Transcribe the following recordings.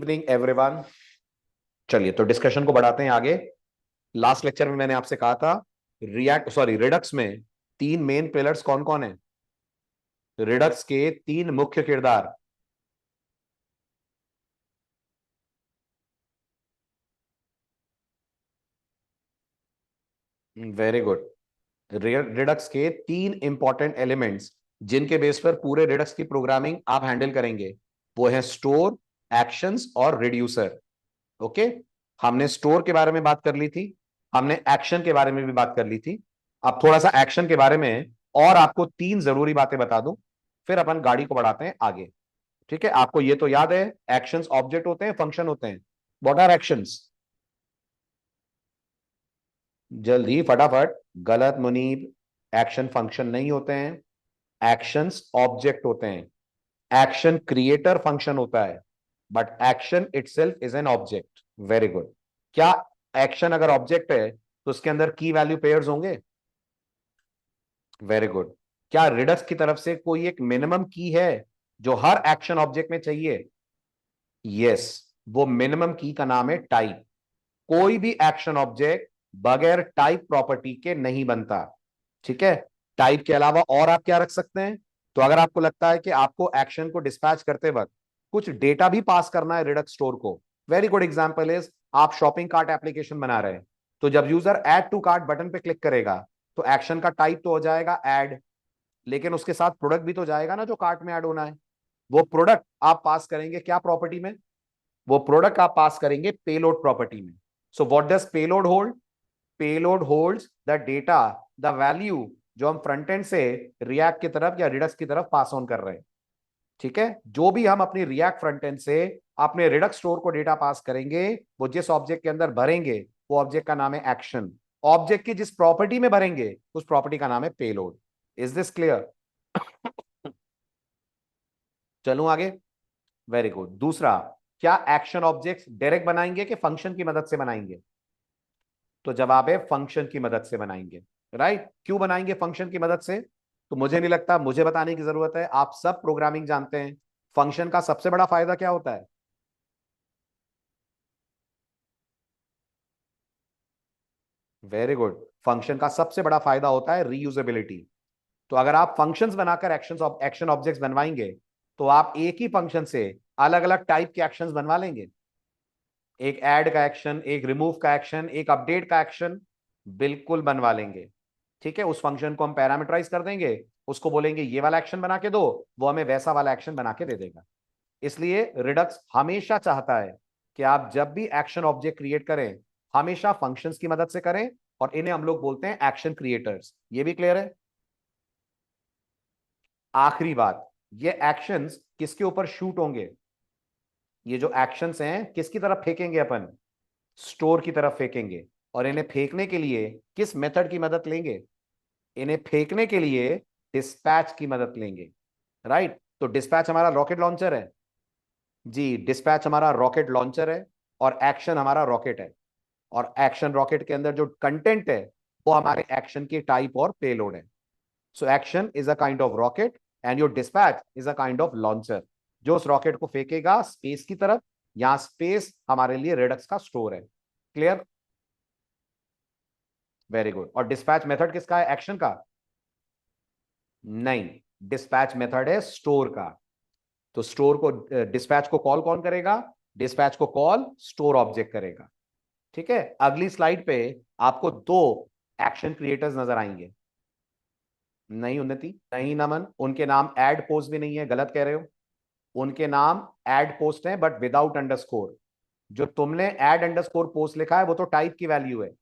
Evening everyone. चलिए तो discussion को बढ़ाते हैं आगे। लास्ट लेक्चर में मैंने आपसे कहा था रिडक्स में तीन मेन पिलर्स कौन कौन है। रिडक्स के तीन मुख्य किरदार। Very good. रिडक्स के तीन इंपॉर्टेंट एलिमेंट्स जिनके बेस पर पूरे रिडक्स की प्रोग्रामिंग आप हैंडल करेंगे, वो है स्टोर, एक्शंस और रिड्यूसर। ओके। हमने स्टोर के बारे में बात कर ली थी, हमने एक्शन के बारे में भी बात कर ली थी। अब थोड़ा सा एक्शन के बारे में और आपको तीन जरूरी बातें बता दूं, फिर अपन गाड़ी को बढ़ाते हैं आगे। ठीक है, आपको ये तो याद है एक्शंस ऑब्जेक्ट होते हैं, फंक्शन होते हैं। What are actions? जल्दी फटाफट। गलत मुनीब, एक्शन फंक्शन नहीं होते हैं, एक्शंस ऑब्जेक्ट होते हैं। एक्शन क्रिएटर फंक्शन होता है, but action itself is an object. Very good. क्या एक्शन अगर ऑब्जेक्ट है तो उसके अंदर की वैल्यू पेयर्स होंगे? Very good. क्या रिडक्स की तरफ से कोई एक मिनिमम की है जो हर एक्शन ऑब्जेक्ट में चाहिए? यस। वो मिनिमम की का नाम है टाइप। कोई भी एक्शन ऑब्जेक्ट बगैर टाइप प्रॉपर्टी के नहीं बनता। ठीक है। टाइप के अलावा और आप क्या रख सकते हैं? तो अगर आपको लगता है कि आपको एक्शन को डिस्पैच करते वक्त कुछ डेटा भी पास करना है रिडक्स स्टोर को, वेरी गुड एग्जांपल इज आप शॉपिंग कार्ट एप्लीकेशन बना रहे हैं, तो जब user add to cart button पे क्लिक करेगा तो एक्शन का टाइप तो हो जाएगा ऐड, लेकिन उसके साथ प्रोडक्ट भी तो जाएगा ना जो कार्ट में ऐड होना है। वो प्रोडक्ट आप पास करेंगे क्या प्रॉपर्टी में? वो प्रोडक्ट आप पास करेंगे पेलोड प्रॉपर्टी में। So what does payload hold? Payload holds the data, the value जो हम फ्रंट एंड से रिएक्ट की तरफ या रिडक्स की तरफ पास ऑन कर रहे हैं। ठीक है, जो भी हम अपनी रिएक्ट फ्रंट एंड से अपने रिडक्स स्टोर को डेटा पास करेंगे, वो जिस ऑब्जेक्ट के अंदर भरेंगे वो ऑब्जेक्ट का नाम है एक्शन। ऑब्जेक्ट की जिस प्रॉपर्टी में भरेंगे उस प्रॉपर्टी का नाम है पेलोड। Is this clear? चलूं आगे। Very good. दूसरा, क्या एक्शन ऑब्जेक्ट्स डायरेक्ट बनाएंगे कि फंक्शन की मदद से बनाएंगे? तो जवाब है फंक्शन की मदद से बनाएंगे। राइट। क्यों बनाएंगे फंक्शन की मदद से? तो मुझे नहीं लगता मुझे बताने की जरूरत है, आप सब प्रोग्रामिंग जानते हैं। फंक्शन का सबसे बड़ा फायदा क्या होता है? Very good. फंक्शन का सबसे बड़ा फायदा होता है रीयूजेबिलिटी। तो अगर आप फंक्शंस बनाकर एक्शन ऑब्जेक्ट्स बनवाएंगे तो आप एक ही फंक्शन से अलग अलग टाइप के एक्शंस बनवा लेंगे। एक ऐड का एक्शन, एक रिमूव का एक्शन, एक अपडेट का एक्शन बिल्कुल बनवा लेंगे। ठीक है, उस फंक्शन को हम पैरामीटराइज कर देंगे, उसको बोलेंगे ये वाला एक्शन बना के दो, वो हमें वैसा वाला एक्शन बना के दे देगा। इसलिए रिडक्स हमेशा चाहता है कि आप जब भी एक्शन ऑब्जेक्ट क्रिएट करें, हमेशा फंक्शंस की मदद से करें, और इन्हें हम लोग बोलते हैं एक्शन क्रिएटर्स। ये भी क्लियर है? आखिरी बात, ये एक्शंस किसके ऊपर शूट होंगे? ये जो एक्शंस हैं किसकी तरफ फेंकेंगे अपन? स्टोर की तरफ फेंकेंगे। और इन्हें फेंकने के लिए किस मेथड की मदद लेंगे? इन्हें फेंकने के लिए डिस्पैच की मदद लेंगे। राइट। तो डिस्पैच हमारा रॉकेट लॉन्चर है। जी, डिस्पैच हमारा रॉकेट लॉन्चर है और एक्शन हमारा रॉकेट है। और एक्शन रॉकेट के अंदर जो कंटेंट है वो हमारे एक्शन की टाइप और पेलोड है। So action is a kind of rocket and your dispatch is a kind of launcher, जो उस रॉकेट को फेंकेगा स्पेस की तरफ। यहां स्पेस हमारे लिए रेडक्स का स्टोर है। क्लियर? Very good. और डिस्पैच मेथड किसका है? एक्शन का? नहीं, डिस्पैच मेथड है स्टोर का। तो स्टोर को, डिस्पैच को कॉल कौन करेगा? डिस्पैच को कॉल स्टोर ऑब्जेक्ट करेगा। ठीक है, अगली स्लाइड पे आपको दो एक्शन क्रिएटर्स नजर आएंगे। नहीं उन्नति, नहीं नमन, उनके नाम एड पोस्ट भी नहीं है, गलत कह रहे हो। उनके नाम एड पोस्ट है बट विदाउट अंडरस्कोर। जो तुमने एड अंडरस्कोर पोस्ट लिखा है वो तो टाइप की वैल्यू है।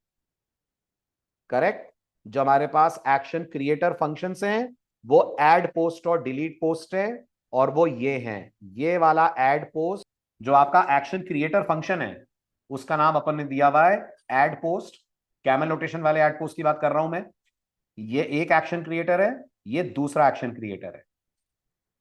करेक्ट। जो हमारे पास एक्शन क्रिएटर फंक्शन हैं वो ऐड पोस्ट और डिलीट पोस्ट है, और वो ये हैं। ये वाला ऐड पोस्ट जो आपका एक्शन क्रिएटर फंक्शन है उसका नाम अपन ने दिया हुआ है ऐड पोस्ट। कैमल नोटेशन वाले ऐड पोस्ट की बात कर रहा हूं मैं। ये एक एक्शन क्रिएटर है, ये दूसरा एक्शन क्रिएटर है।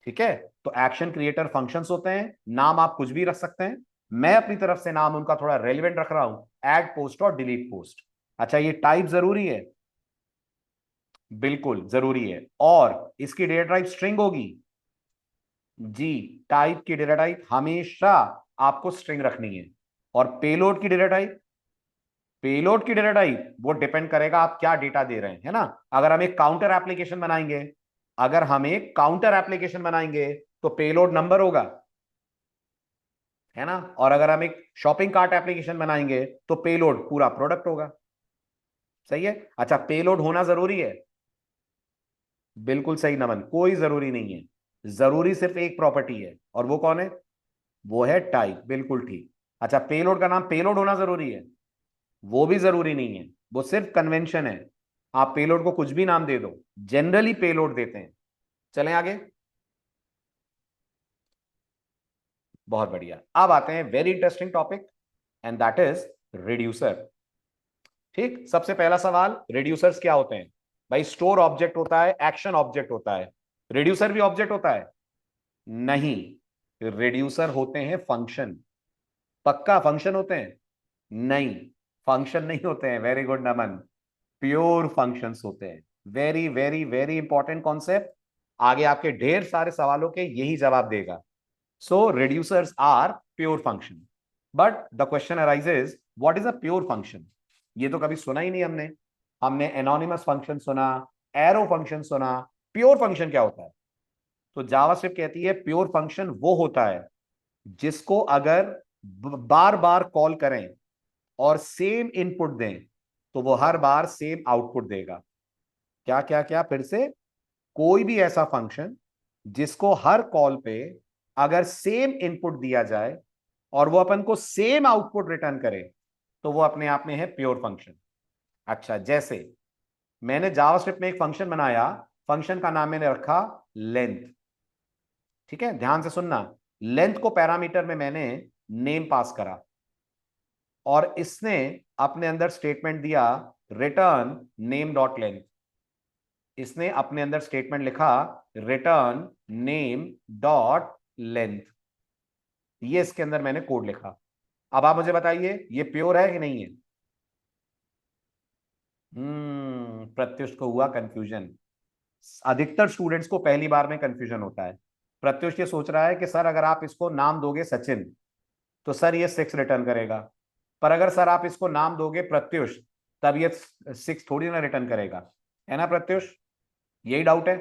ठीक है। तो एक्शन क्रिएटर फंक्शंस होते हैं, नाम आप कुछ भी रख सकते हैं। मैं अपनी तरफ से नाम उनका थोड़ा रेलिवेंट रख रहा हूं, ऐड पोस्ट और डिलीट पोस्ट। अच्छा, ये टाइप जरूरी है? बिल्कुल जरूरी है। और इसकी डेटा टाइप स्ट्रिंग होगी। जी, टाइप की डेटा टाइप हमेशा आपको स्ट्रिंग रखनी है। और पेलोड की डेटा टाइप, पेलोड की डेटा टाइप वो डिपेंड करेगा आप क्या डेटा दे रहे हैं, है ना। अगर हम एक काउंटर एप्लीकेशन बनाएंगे, अगर हम एक काउंटर एप्लीकेशन बनाएंगे तो पेलोड नंबर होगा, है ना। और अगर हम एक शॉपिंग कार्ट एप्लीकेशन बनाएंगे तो पेलोड पूरा प्रोडक्ट होगा। सही है। अच्छा, पेलोड होना जरूरी है? बिल्कुल सही नमन, कोई जरूरी नहीं है। जरूरी सिर्फ एक प्रॉपर्टी है, और वो कौन है? वो है टाइप। बिल्कुल ठीक। अच्छा, पेलोड का नाम पेलोड होना जरूरी है? वो भी जरूरी नहीं है, वो सिर्फ कन्वेंशन है। आप पेलोड को कुछ भी नाम दे दो, जनरली पेलोड देते हैं। चलें आगे। बहुत बढ़िया। अब आते हैं very interesting topic, and that is reducer. ठीक, सबसे पहला सवाल, रिड्यूसर्स क्या होते हैं? भाई स्टोर ऑब्जेक्ट होता है, एक्शन ऑब्जेक्ट होता है। रिड्यूसर भी ऑब्जेक्ट होता है? नहीं, रिड्यूसर होते हैं फंक्शन। पक्का फंक्शन होते हैं? नहीं, फंक्शन नहीं होते हैं। Very good Naman, pure functions होते हैं। Very very very important concept, आगे आपके ढेर सारे सवालों के यही जवाब देगा। So reducers are pure function. But the question arises, what is a pure function? ये तो कभी सुना ही नहीं हमने। हमने एनोनिमस फंक्शन सुना, एरो फंक्शन सुना, प्योर फंक्शन क्या होता है? तो जावास्क्रिप्ट कहती है प्योर फंक्शन वो होता है जिसको अगर बार बार कॉल करें और सेम इनपुट दें तो वो हर बार सेम आउटपुट देगा। क्या क्या क्या, फिर से? कोई भी ऐसा फंक्शन जिसको हर कॉल पे अगर सेम इनपुट दिया जाए और वो अपन को सेम आउटपुट रिटर्न करे तो वो अपने आप में है प्योर फंक्शन। अच्छा, जैसे मैंने जावास्क्रिप्ट में एक फंक्शन बनाया, फंक्शन का नाम मैंने रखा लेंथ। ठीक है, ध्यान से सुनना। लेंथ को पैरामीटर में मैंने नेम पास करा, और इसने अपने अंदर स्टेटमेंट दिया रिटर्न नेम डॉट लेंथ। इसने अपने अंदर स्टेटमेंट लिखा रिटर्न नेम डॉट लेंथ। ये इसके अंदर मैंने कोड लिखा। अब आप मुझे बताइए ये प्योर है कि नहीं है? प्रत्युष को हुआ कंफ्यूजन। अधिकतर स्टूडेंट्स को पहली बार में कंफ्यूजन होता है। प्रत्युष ये सोच रहा है कि सर अगर आप इसको नाम दोगे सचिन तो सर ये 6 रिटर्न करेगा, पर अगर सर आप इसको नाम दोगे प्रत्युष तब ये 6 थोड़ी ना रिटर्न करेगा, है ना प्रत्युष? यही डाउट है?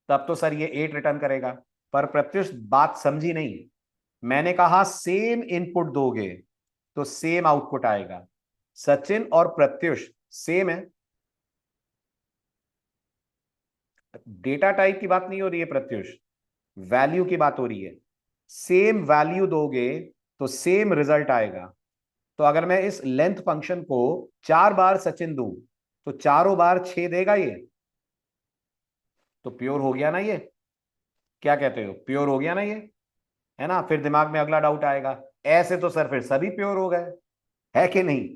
तब तो सर ये 8 रिटर्न करेगा। पर प्रत्युष बात समझी नहीं। मैंने कहा सेम इनपुट दोगे तो सेम आउटपुट आएगा। सचिन और प्रत्युष सेम है। डेटा टाइप की बात नहीं हो रही है प्रत्युष, वैल्यू की बात हो रही है। सेम वैल्यू दोगे तो सेम रिजल्ट आएगा। तो अगर मैं इस लेंथ फंक्शन को 4 बार सचिन दूं तो चारों बार 6 देगा ये, तो प्योर हो गया ना ये? क्या कहते हो, प्योर हो गया ना ये? है ना। फिर दिमाग में अगला डाउट आएगा, ऐसे तो सर फिर सभी प्योर हो गए, है कि नहीं?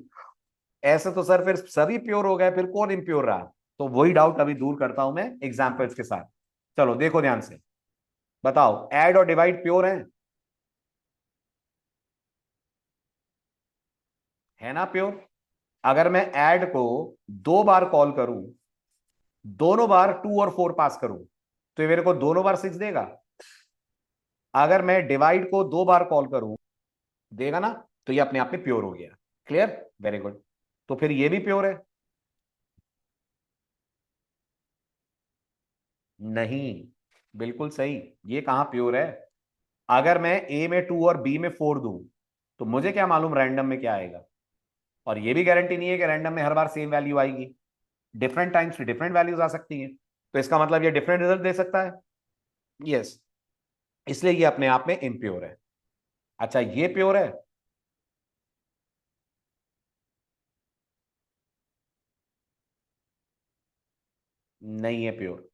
ऐसे तो सर फिर सभी प्योर हो गए, फिर कौन इम्प्योर रहा? तो वही डाउट अभी दूर करता हूं मैं एग्जाम्पल्स के साथ। चलो देखो ध्यान से, बताओ ऐड और डिवाइड प्योर है ना प्योर? अगर मैं ऐड को 2 बार कॉल करूं, दोनों बार 2 और 4 पास करूं, तो ये मेरे को दोनों बार 6 देगा। अगर मैं डिवाइड को 2 बार कॉल करूं, देगा ना? तो ये अपने आप में प्योर हो गया। क्लियर? Very good. तो फिर ये भी प्योर है? नहीं, बिल्कुल सही। ये कहां प्योर है? अगर मैं ए में 2 और बी में 4 दूं तो मुझे क्या मालूम रैंडम में क्या आएगा? और ये भी गारंटी नहीं है कि रैंडम में हर बार सेम वैल्यू आएगी। डिफरेंट टाइम्स डिफरेंट वैल्यूज आ सकती हैं। तो इसका मतलब ये डिफरेंट रिजल्ट दे सकता है। यस, इसलिए ये अपने आप में इम्प्योर है। अच्छा, ये प्योर है? नहीं है प्योर।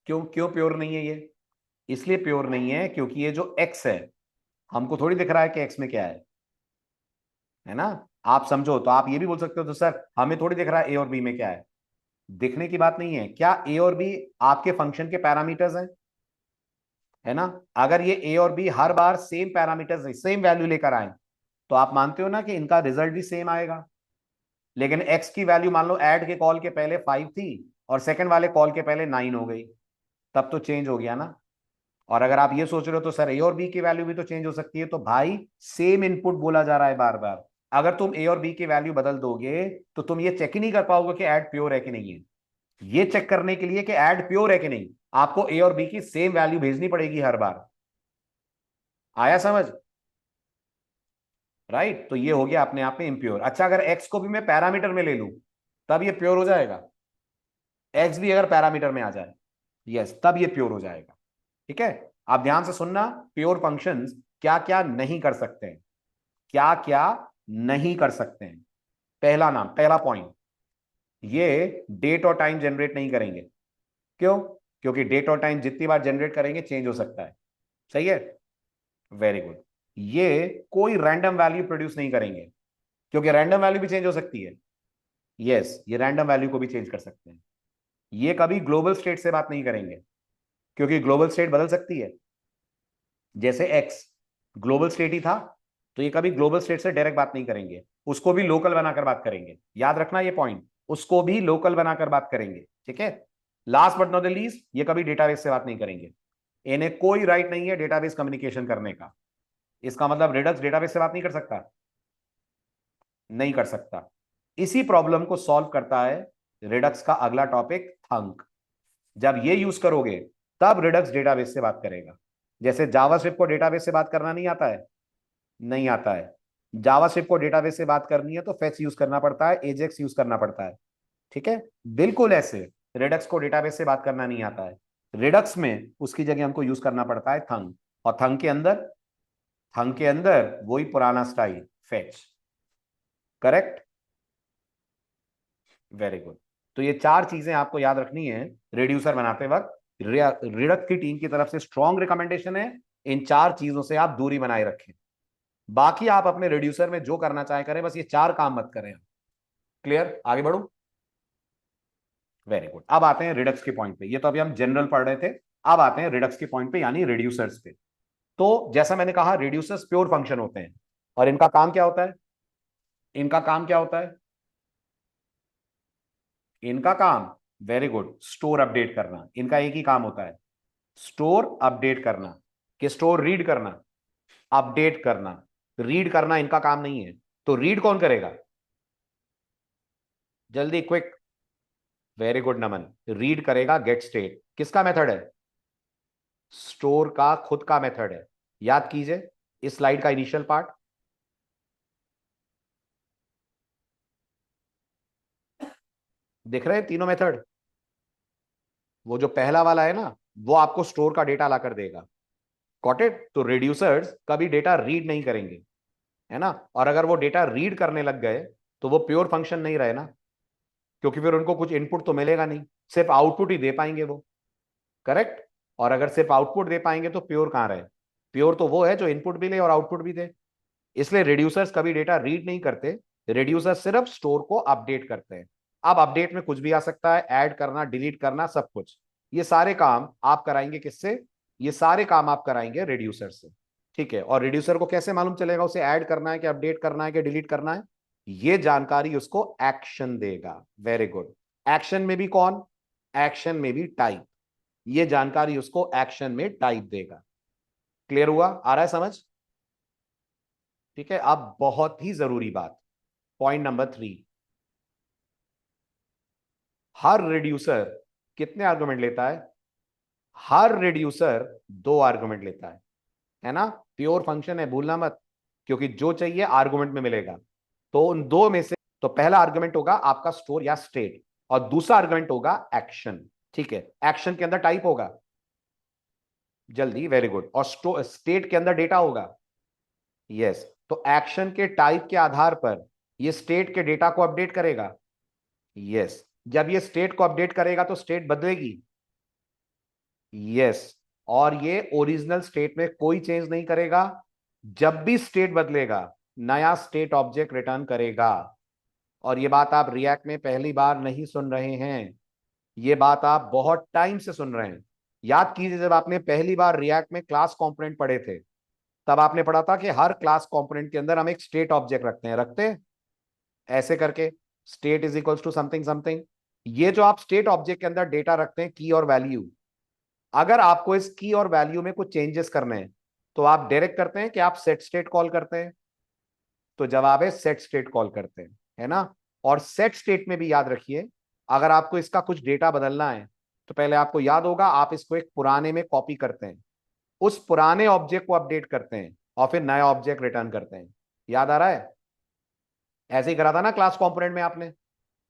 क्यों क्यों प्योर नहीं है ये? इसलिए प्योर नहीं है क्योंकि ये जो एक्स है, हमको थोड़ी दिख रहा है कि एक्स में क्या है ना। आप समझो तो आप ये भी बोल सकते हो तो सर हमें थोड़ी दिख रहा है ए और बी में क्या है। दिखने की बात नहीं है, क्या ए और बी आपके फंक्शन के पैरामीटर्स हैं? है ना। अगर ये ए और बी हर बार सेम पैरामीटर्स सेम वैल्यू लेकर आए तो आप मानते हो ना कि इनका रिजल्ट भी सेम आएगा। लेकिन एक्स की वैल्यू मान लो ऐड के कॉल के पहले 5 थी और सेकंड वाले कॉल के पहले 9 हो गई, तब तो चेंज हो गया ना। और अगर आप ये सोच रहे हो तो सर ए और बी की वैल्यू भी तो चेंज हो सकती है, तो भाई सेम इनपुट बोला जा रहा है बार बार। अगर तुम ए और बी की वैल्यू बदल दोगे तो तुम ये चेक ही नहीं कर पाओगे कि ऐड प्योर है कि नहीं है। ये चेक करने के लिए कि ऐड प्योर है कि नहीं, आपको ए और बी की सेम वैल्यू भेजनी पड़ेगी हर बार। आया समझ? राइट, तो ये हो गया अपने आप में इम्प्योर। अच्छा, अगर एक्स को भी मैं पैरामीटर में ले लूं तब ये प्योर हो जाएगा। एक्स भी अगर पैरामीटर में आ जाए, यस, तब ये प्योर हो जाएगा। ठीक है, आप ध्यान से सुनना। प्योर फंक्शंस क्या क्या नहीं कर सकते हैं, क्या क्या नहीं कर सकते हैं। पहला नाम, पहला पॉइंट, ये डेट और टाइम जनरेट नहीं करेंगे। क्यों? क्योंकि डेट और टाइम जितनी बार जनरेट करेंगे चेंज हो सकता है। सही है, वेरी गुड। ये कोई रैंडम वैल्यू प्रोड्यूस नहीं करेंगे, क्योंकि रैंडम वैल्यू भी चेंज हो सकती है। यस, ये रैंडम वैल्यू को भी चेंज कर सकते हैं। ये कभी ग्लोबल स्टेट से बात नहीं करेंगे, क्योंकि ग्लोबल स्टेट बदल सकती है। जैसे एक्स ग्लोबल स्टेट ही था, तो ये कभी ग्लोबल स्टेट से डायरेक्ट बात नहीं करेंगे, उसको भी लोकल बनाकर बात करेंगे। याद रखना ये पॉइंट, उसको भी लोकल बनाकर बात करेंगे। ठीक है, last but not the least, ये कभी डेटाबेस से बात नहीं करेंगे। इन्हें कोई राइट नहीं है डेटाबेस कम्युनिकेशन करने का। इसका मतलब रिडक्स डेटाबेस से बात नहीं कर सकता, नहीं कर सकता। इसी प्रॉब्लम को सॉल्व करता है रिडक्स का अगला टॉपिक, थंक। जब ये यूज करोगे तब रिडक्स डेटाबेस से बात करेगा। जैसे जावास्क्रिप्ट को डेटाबेस से बात करना नहीं आता है, नहीं आता है। जावास्क्रिप्ट को डेटाबेस से बात करनी है तो फेच यूज करना पड़ता है, एजेक्स यूज करना पड़ता है। ठीक है, बिल्कुल ऐसे रिडक्स को डेटाबेस से बात करना नहीं आता है। रिडक्स में उसकी जगह हमको यूज करना पड़ता है थंग। और थंग के अंदर वही पुराना style, fetch. Correct, very good. तो ये चार चीजें आपको याद रखनी है रिड्यूसर बनाते वक्त। रिडक्स की टीम की तरफ से स्ट्रॉन्ग रिकमेंडेशन है, इन चार चीजों से आप दूरी बनाए रखें। बाकी आप अपने रिड्यूसर में जो करना चाहे करें, बस ये चार काम मत करें। क्लियर, आगे बढ़ो। वेरी गुड, अब आते हैं रिडक्स के पॉइंट पे। ये तो अभी हम जनरल पढ़ रहे थे, अब आते हैं रिडक्स के पॉइंट पे, यानी रिड्यूसर्स पे। तो जैसा मैंने कहा, रिड्यूसर्स प्योर फंक्शन होते हैं, और इनका काम क्या होता है? इनका काम क्या होता है? इनका काम, वेरी गुड, स्टोर अपडेट करना। इनका एक ही काम होता है, स्टोर अपडेट करना। कि स्टोर रीड करना, अपडेट करना। रीड करना इनका काम नहीं है, तो रीड कौन करेगा? जल्दी, क्विक। वेरी गुड नमन, रीड करेगा गेट स्टेट। किसका मेथड है? स्टोर का खुद का मेथड है। याद कीजिए इस स्लाइड का इनिशियल पार्ट। दिख रहे हैं तीनों मेथड? वो जो पहला वाला है ना, वो आपको स्टोर का डेटा ला कर देगा। Got it? तो रिड्यूसर्स कभी डेटा रीड नहीं करेंगे, है ना। और अगर वो डेटा रीड करने लग गए तो वो प्योर फंक्शन नहीं रहे ना, क्योंकि फिर उनको कुछ इनपुट तो मिलेगा नहीं, सिर्फ आउटपुट ही दे पाएंगे वो। करेक्ट। और अगर सिर्फ आउटपुट दे पाएंगे तो प्योर कहां रहे? प्योर तो वो है जो इनपुट भी ले और आउटपुट भी दे। इसलिए रिड्यूसर्स कभी डेटा रीड नहीं करते, रिड्यूसर सिर्फ स्टोर को अपडेट करते हैं। अब अपडेट में कुछ भी आ सकता है, ऐड करना, डिलीट करना, सब कुछ। ये सारे काम आप कराएंगे किससे? ये सारे काम आप कराएंगे रिड्यूसर से। ठीक है, और रिड्यूसर को कैसे मालूम चलेगा उसे ऐड करना है कि अपडेट करना है कि डिलीट करना है? ये जानकारी उसको एक्शन देगा। Very good. एक्शन में भी कौन? एक्शन में भी टाइप। ये जानकारी उसको एक्शन में टाइप देगा। क्लियर हुआ? आ रहा है समझ? ठीक है, अब बहुत ही जरूरी बात, पॉइंट नंबर 3। हर रिड्यूसर कितने आर्गुमेंट लेता है? हर रिड्यूसर 2 आर्गुमेंट लेता है ना। प्योर फंक्शन है, भूलना मत, क्योंकि जो चाहिए आर्गुमेंट में मिलेगा। तो उन दो में से, तो पहला आर्गुमेंट होगा आपका स्टोर या स्टेट, और दूसरा आर्गुमेंट होगा एक्शन। ठीक है, एक्शन के अंदर टाइप होगा, जल्दी, वेरी गुड, और स्टेट के अंदर डेटा होगा। यस, तो एक्शन के टाइप के आधार पर ये स्टेट के डेटा को अपडेट करेगा। यस, जब ये स्टेट को अपडेट करेगा तो स्टेट बदलेगी। यस, और ये ओरिजिनल स्टेट में कोई चेंज नहीं करेगा। जब भी स्टेट बदलेगा नया स्टेट ऑब्जेक्ट रिटर्न करेगा। और ये बात आप रिएक्ट में पहली बार नहीं सुन रहे हैं, ये बात आप बहुत टाइम से सुन रहे हैं। याद कीजिए, जब आपने पहली बार रिएक्ट में क्लास कंपोनेंट पढ़े थे, तब आपने पढ़ा था कि हर क्लास कंपोनेंट के अंदर हम एक स्टेट ऑब्जेक्ट रखते हैं ऐसे करके, state is equals to something something. ये जो आप स्टेट ऑब्जेक्ट के अंदर डेटा रखते हैं, की और वैल्यू, अगर आपको इस की और वैल्यू में कुछ चेंजेस करने हैं तो आप डायरेक्ट करते हैं कि आप सेट स्टेट कॉल करते हैं? तो जवाब है सेट स्टेट कॉल करते हैं, है ना। और सेट स्टेट में भी याद रखिए, अगर आपको इसका कुछ डेटा बदलना है तो पहले आपको याद होगा आप इसको एक पुराने में कॉपी करते हैं, उस पुराने ऑब्जेक्ट को अपडेट करते हैं और फिर नया ऑब्जेक्ट रिटर्न करते हैं। याद आ रहा है? ऐसे ही करा था ना क्लास कंपोनेंट में आपने,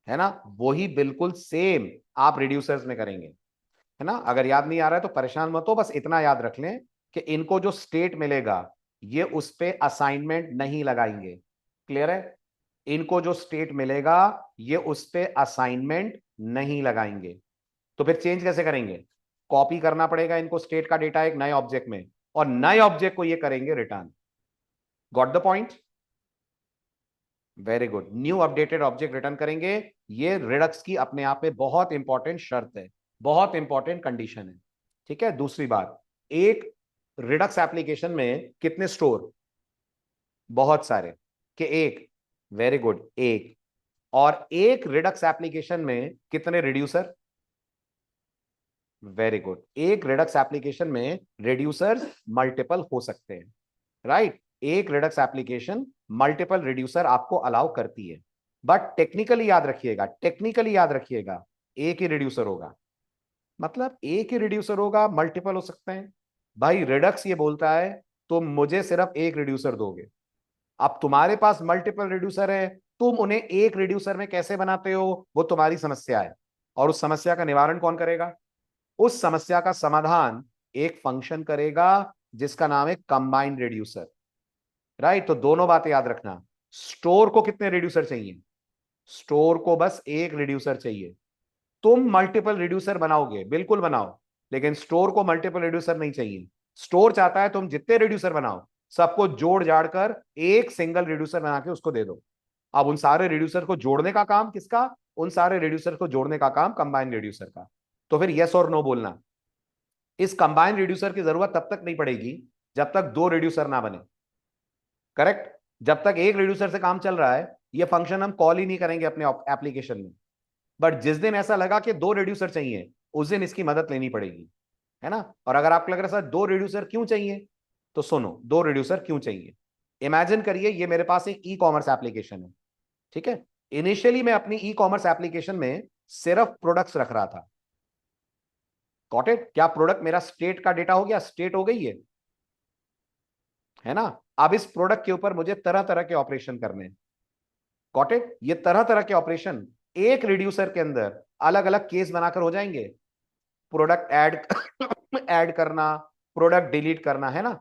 है ना। वही बिल्कुल सेम आप रिड्यूसर्स में करेंगे, है ना। अगर याद नहीं आ रहा है तो परेशान मत हो, बस इतना याद रख लें कि इनको जो स्टेट मिलेगा ये उस पे असाइनमेंट नहीं लगाएंगे। क्लियर है? इनको जो स्टेट मिलेगा ये उस पे असाइनमेंट नहीं लगाएंगे। तो फिर चेंज कैसे करेंगे? कॉपी करना पड़ेगा इनको स्टेट का डेटा एक नए ऑब्जेक्ट में, और नए ऑब्जेक्ट को ये करेंगे return. Got the point? Very good. New updated object return करेंगे। ये रिडक्स की अपने आप में बहुत इंपॉर्टेंट शर्त है, बहुत इंपॉर्टेंट कंडीशन है। ठीक है। दूसरी बात, एक रिडक्स एप्लीकेशन में कितने स्टोर? बहुत सारे। कि एक? वेरी गुड, एक। और एक रिडक्स एप्लीकेशन में कितने रिड्यूसर? Very good. एक रिडक्स एप्लीकेशन में रिड्यूसर मल्टीपल हो सकते हैं, राइट। एक रिडक्स एप्लीकेशन मल्टीपल रिड्यूसर आपको अलाउ करती है, बट टेक्निकली याद रखिएगा, टेक्निकली याद रखिएगा, एक ही रिड्यूसर होगा। मतलब एक ही रिड्यूसर होगा, मल्टीपल हो सकते हैं। भाई रिडक्स ये बोलता है तुम मुझे सिर्फ एक रिड्यूसर दोगे। अब तुम्हारे पास मल्टीपल रिड्यूसर है, तुम उन्हें एक रिड्यूसर में कैसे बनाते हो वो तुम्हारी समस्या है। और उस समस्या का निवारण कौन करेगा? उस समस्या का समाधान एक फंक्शन करेगा जिसका नाम है कंबाइंड रिड्यूसर, राइट। तो दोनों बातें याद रखना। स्टोर को कितने रिड्यूसर चाहिए? स्टोर को बस एक रिड्यूसर चाहिए। तुम मल्टीपल रिड्यूसर बनाओगे, बिल्कुल बनाओ, लेकिन स्टोर को मल्टीपल रिड्यूसर नहीं चाहिए। स्टोर चाहता है तुम जितने रिड्यूसर बनाओ सबको जोड़ जाड़ कर एक सिंगल रिड्यूसर बना के उसको दे दो। अब उन सारे रिड्यूसर को जोड़ने का काम किसका? उन सारे रिड्यूसर को जोड़ने का काम कंबाइंड रिड्यूसर का। तो फिर यस और नो बोलना। इस कंबाइंड रिड्यूसर की जरूरत तब तक नहीं पड़ेगी जब तक दो रिड्यूसर ना बने। करेक्ट? जब तक एक रिड्यूसर से काम चल रहा है ये फंक्शन हम कॉल ही नहीं करेंगे अपने एप्लीकेशन में। बट जिस दिन ऐसा लगा कि दो रिड्यूसर चाहिए उस दिन इसकी मदद लेनी पड़ेगी, है ना। और अगर आपको लग रहा है सर दो रिड्यूसर क्यों चाहिए, तो सुनो दो रिड्यूसर क्यों चाहिए। इमेजिन करिए ये मेरे पास एक ई कॉमर्स एप्लीकेशन है, ठीक है। इनिशियली मैं अपनी ई कॉमर्स एप्लीकेशन में सिर्फ प्रोडक्ट्स रख रहा था। Got it? क्या प्रोडक्ट मेरा स्टेट का डेटा हो गया? स्टेट हो गई है ना। अब इस प्रोडक्ट के ऊपर मुझे तरह तरह के ऑपरेशन करने हैं। Got it? ये तरह तरह के ऑपरेशन एक रिड्यूसर के अंदर अलग अलग केस बनाकर हो जाएंगे। प्रोडक्ट ऐड ऐड करना, प्रोडक्ट डिलीट करना, है ना।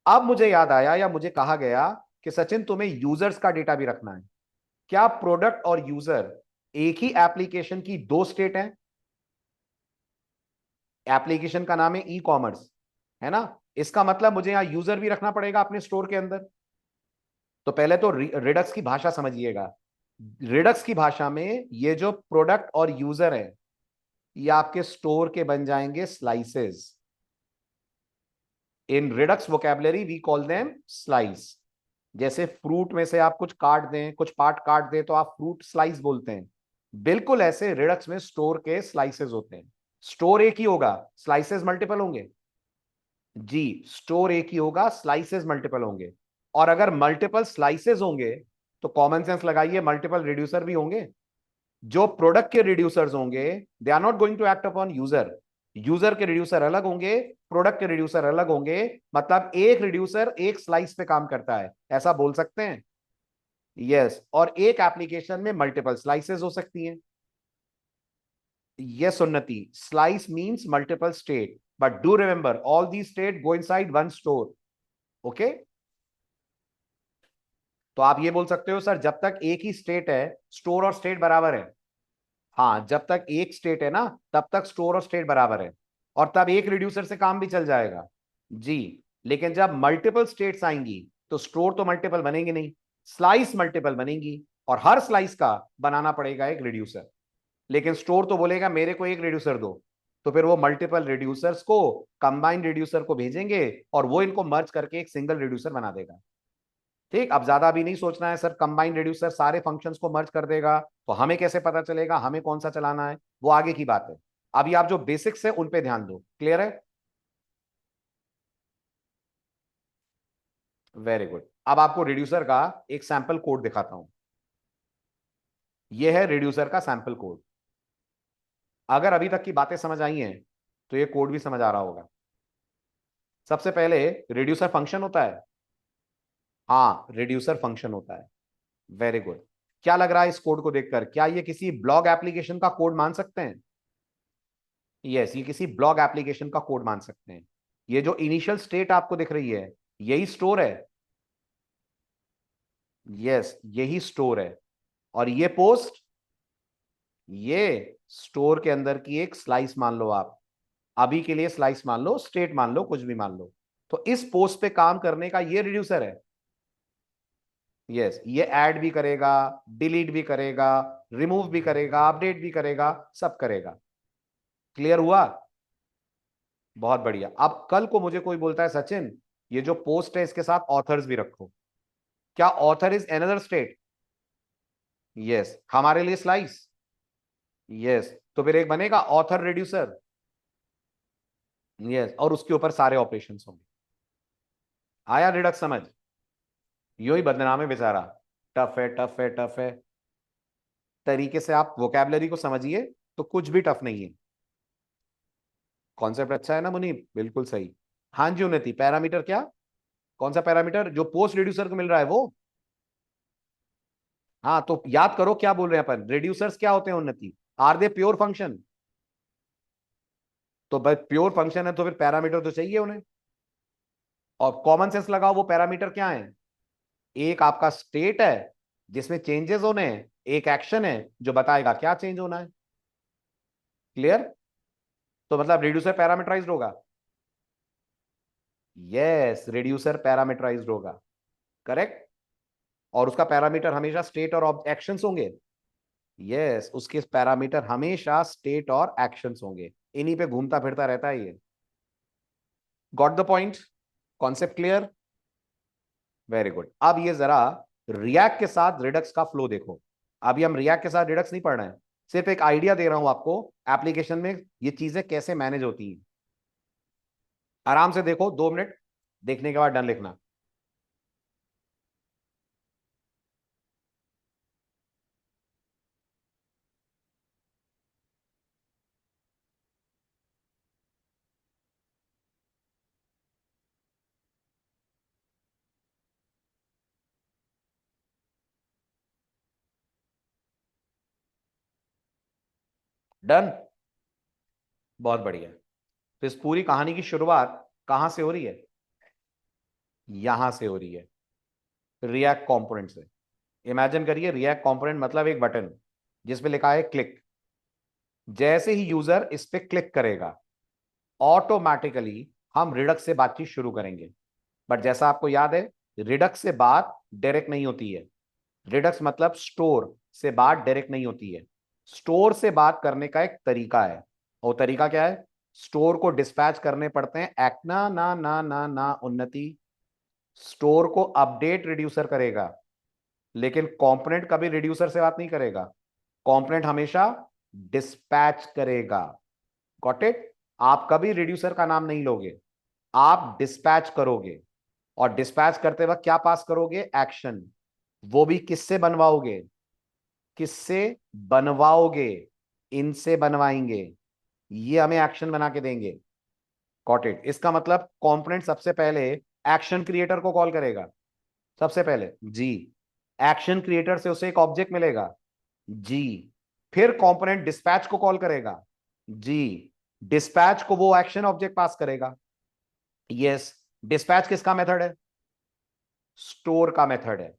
अब मुझे याद आया या मुझे कहा गया कि सचिन तुम्हें यूजर्स का डेटा भी रखना है। क्या प्रोडक्ट और यूजर एक ही एप्लीकेशन की दो स्टेट है? एप्लीकेशन का नाम है ई कॉमर्स, है ना। इसका मतलब मुझे यहां यूजर भी रखना पड़ेगा अपने स्टोर के अंदर। तो पहले तो रिडक्स की भाषा समझिएगा। रिडक्स की भाषा में ये जो प्रोडक्ट और यूजर है ये आपके स्टोर के बन जाएंगे slices. In Redux vocabulary we call them slice. जैसे फ्रूट में से आप कुछ काट दें, कुछ पार्ट काट दें तो आप फ्रूट स्लाइस बोलते हैं। बिल्कुल ऐसे रिडक्स में स्टोर के स्लाइसेस होते हैं। स्टोर एक ही होगा, स्लाइसेस मल्टीपल होंगे। जी, स्टोर एक ही होगा, स्लाइसेस मल्टीपल होंगे। और अगर मल्टीपल स्लाइसेस होंगे तो कॉमन सेंस लगाइए मल्टीपल रिड्यूसर भी होंगे। जो प्रोडक्ट के रिड्यूसर्स होंगे they are not going to act upon user. User के रिड्यूसर अलग होंगे, प्रोडक्ट के रिड्यूसर अलग होंगे। मतलब एक रिड्यूसर एक स्लाइस पे काम करता है, ऐसा बोल सकते हैं। यस, और एक एप्लीकेशन में मल्टीपल स्लाइसेस हो सकती हैं। यस उन्नति, slice means multiple state, but do remember all the state go inside one store. Okay. तो आप ये बोल सकते हो सर जब तक एक ही स्टेट है स्टोर और स्टेट बराबर है। हाँ, जब तक एक स्टेट है ना तब तक स्टोर और स्टेट बराबर है, और तब एक रिड्यूसर से काम भी चल जाएगा। जी, लेकिन जब मल्टीपल स्टेट्स आएंगी तो स्टोर तो मल्टीपल बनेंगे नहीं, स्लाइस मल्टीपल बनेंगी, और हर स्लाइस का बनाना पड़ेगा एक रिड्यूसर। लेकिन स्टोर तो बोलेगा मेरे को एक रिड्यूसर दो, तो फिर वो मल्टीपल रिड्यूसर्स को कंबाइंड रिड्यूसर को भेजेंगे और वो इनको मर्ज करके एक सिंगल रिड्यूसर बना देगा। ठीक, अब ज्यादा भी नहीं सोचना है सर कंबाइंड रिड्यूसर सारे फंक्शंस को मर्ज कर देगा तो हमें कैसे पता चलेगा हमें कौन सा चलाना है, वो आगे की बात है। अभी आप जो बेसिक्स है उन पे ध्यान दो। क्लियर है? Very good. अब आपको रिड्यूसर का एक सैंपल कोड दिखाता हूं। यह है रिड्यूसर का सैंपल कोड। अगर अभी तक की बातें समझ आई हैं तो ये कोड भी समझ आ रहा होगा। सबसे पहले रिड्यूसर फंक्शन होता है। हाँ, रिड्यूसर फंक्शन होता है। Very good. क्या लग रहा है इस कोड को देखकर, क्या ये किसी ब्लॉग एप्लीकेशन का कोड मान सकते हैं? यस, ये किसी ब्लॉग एप्लीकेशन का कोड मान सकते हैं। ये जो इनिशियल स्टेट आपको दिख रही है, यही स्टोर है। यस, यही स्टोर है। और ये पोस्ट, ये स्टोर के अंदर की एक स्लाइस मान लो आप। अभी के लिए स्लाइस मान लो, स्टेट मान लो, कुछ भी मान लो। तो इस पोस्ट पे काम करने का ये रिड्यूसर है। यस, ये ऐड भी करेगा, डिलीट भी करेगा, रिमूव भी करेगा, अपडेट भी करेगा, सब करेगा। क्लियर हुआ? बहुत बढ़िया। अब कल को मुझे कोई बोलता है सचिन, ये जो पोस्ट है इसके साथ ऑथर्स भी रखो। क्या author is another state? Yes, हमारे लिए स्लाइस। यस, तो फिर एक बनेगा ऑथर रिड्यूसर। यस, और उसके ऊपर सारे ऑपरेशंस होंगे। आया रिडक्स समझ? यो ही बदनाम है बेचारा। टफ है, टफ है, टफ है। तरीके से आप वोकैबलरी को समझिए तो कुछ भी टफ नहीं है। कॉन्सेप्ट अच्छा है ना मुनीब? बिल्कुल सही। हाँ जी उन्नति, पैरामीटर क्या? कौन सा पैरामीटर? जो पोस्ट रिड्यूसर को मिल रहा है वो? हाँ, तो याद करो क्या बोल रहे हैं अपन। रिड्यूसर्स क्या होते हैं Unnati? Are they pure function? तो भाई प्योर फंक्शन है तो फिर पैरामीटर तो चाहिए उन्हें। और कॉमन सेंस लगाओ, वो पैरामीटर क्या है? एक आपका स्टेट है जिसमें चेंजेस होने हैं, एक एक्शन है जो बताएगा क्या चेंज होना है। क्लियर? तो मतलब रिड्यूसर पैरामीटराइज्ड होगा। यस, रिड्यूसर पैरामीटराइज्ड होगा। करेक्ट। और उसका पैरामीटर हमेशा स्टेट और एक्शंस होंगे। यस, उसके पैरामीटर हमेशा स्टेट और एक्शंस होंगे। इन्हीं पे घूमता फिरता रहता है ये। Got the point? Concept clear? Very good. अब ये जरा रिएक्ट के साथ रिडक्स का फ्लो देखो। अभी हम रिएक्ट के साथ रिडक्स नहीं पढ़ रहे हैं, सिर्फ एक आइडिया दे रहा हूं आपको एप्लीकेशन में ये चीजें कैसे मैनेज होती हैं। आराम से देखो, 2 मिनट देखने के बाद डन लिखना। डन? बहुत बढ़िया। तो इस पूरी कहानी की शुरुआत कहां से हो रही है? यहां से हो रही है, रिएक्ट कंपोनेंट से। इमेजिन करिए, रिएक्ट कंपोनेंट मतलब एक बटन जिसपे लिखा है क्लिक। जैसे ही यूजर इस पे क्लिक करेगा, ऑटोमेटिकली हम रिडक्स से बातचीत शुरू करेंगे। बट जैसा आपको याद है, रिडक्स से बात डायरेक्ट नहीं होती है। रिडक्स मतलब स्टोर से बात डायरेक्ट नहीं होती है। स्टोर से बात करने का एक तरीका है। और तरीका क्या है? स्टोर को डिस्पैच करने पड़ते हैं एक्ट ना ना ना ना ना उन्नति। स्टोर को अपडेट रिड्यूसर करेगा, लेकिन कंपोनेंट कभी रिड्यूसर से बात नहीं करेगा। कंपोनेंट हमेशा डिस्पैच करेगा। Got it? आप कभी रिड्यूसर का नाम नहीं लोगे, आप डिस्पैच करोगे। और डिस्पैच करते वक्त क्या पास करोगे? एक्शन। वो भी किससे बनवाओगे? किससे बनवाओगे? इनसे बनवाएंगे। ये हमें एक्शन बना के देंगे। Got it? इसका मतलब कंपोनेंट सबसे पहले एक्शन क्रिएटर को कॉल करेगा। सबसे पहले जी, एक्शन क्रिएटर से उसे एक ऑब्जेक्ट मिलेगा। जी, फिर कंपोनेंट डिस्पैच को कॉल करेगा। जी, डिस्पैच को वो एक्शन ऑब्जेक्ट पास करेगा। यस, डिस्पैच किसका मेथड है? स्टोर का मेथड है।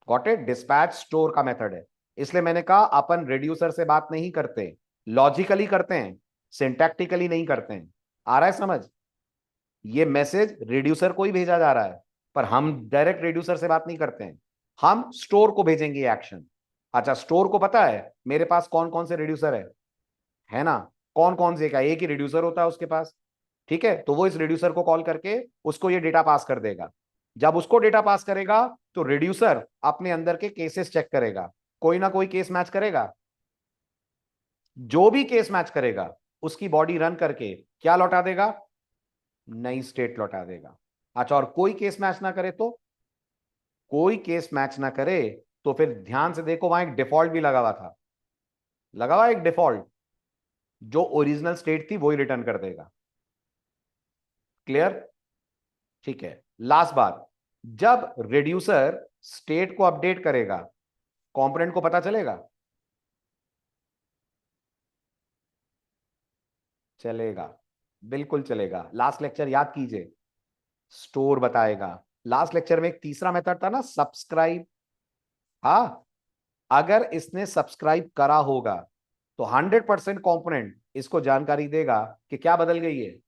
Got it? डिस्पैच स्टोर का मेथड है। इसलिए मैंने कहा अपन रिड्यूसर से बात नहीं करते, लॉजिकली करते हैं, सिंटैक्टिकली नहीं करते हैं। आ रहा है समझ? ये मैसेज रिड्यूसर को ही भेजा जा रहा है, पर हम डायरेक्ट रिड्यूसर से बात नहीं करते हैं, हम स्टोर को भेजेंगे एक्शन। अच्छा, स्टोर को पता है मेरे पास कौन कौन से रिड्यूसर है ना? कौन कौन से? का एक ही रिड्यूसर होता है उसके पास। ठीक है, तो वो इस रिड्यूसर को कॉल करके उसको ये डेटा पास कर देगा। जब उसको डेटा पास करेगा तो रिड्यूसर अपने अंदर के केसेस चेक करेगा। कोई ना कोई केस मैच करेगा। जो भी केस मैच करेगा उसकी बॉडी रन करके क्या लौटा देगा? नई स्टेट लौटा देगा। अच्छा, और कोई केस मैच ना करे तो? कोई केस मैच ना करे तो फिर ध्यान से देखो, वहां एक डिफॉल्ट भी लगा हुआ था, लगा हुआ एक डिफॉल्ट, जो ओरिजिनल स्टेट थी वही रिटर्न कर देगा। क्लियर? ठीक है। लास्ट बात, जब रिड्यूसर स्टेट को अपडेट करेगा, कंपोनेंट को पता चलेगा? चलेगा, बिल्कुल चलेगा। लास्ट लेक्चर याद कीजिए, स्टोर बताएगा। लास्ट लेक्चर में एक तीसरा मेथड था ना, सब्सक्राइब। हाँ, अगर इसने सब्सक्राइब करा होगा तो 100% कंपोनेंट इसको जानकारी देगा कि क्या बदल गई है,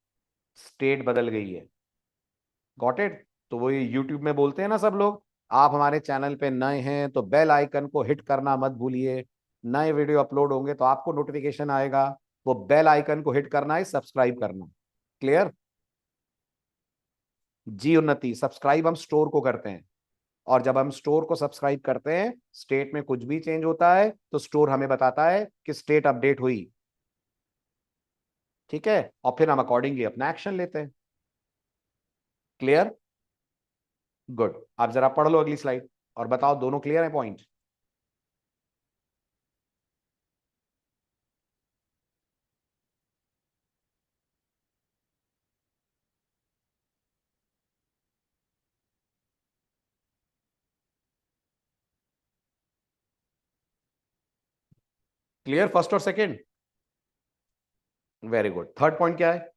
स्टेट बदल गई है। Got it? तो वो ये यूट्यूब में बोलते हैं ना सब लोग, आप हमारे चैनल पे नए हैं तो बेल आइकन को हिट करना मत भूलिए, नए वीडियो अपलोड होंगे तो आपको नोटिफिकेशन आएगा, वो बेल आइकन को हिट करना है, सब्सक्राइब करना। क्लियर? जी उन्नति, सब्सक्राइब हम स्टोर को करते हैं, और जब हम स्टोर को सब्सक्राइब करते हैं, स्टेट में कुछ भी चेंज होता है तो स्टोर हमें बताता है कि स्टेट अपडेट हुई। ठीक है, और फिर हम अकॉर्डिंगली अपना एक्शन लेते हैं। क्लियर? गुड। आप जरा पढ़ लो अगली स्लाइड और बताओ दोनों क्लियर है पॉइंट? क्लियर फर्स्ट और second? Very good. Third point क्या है?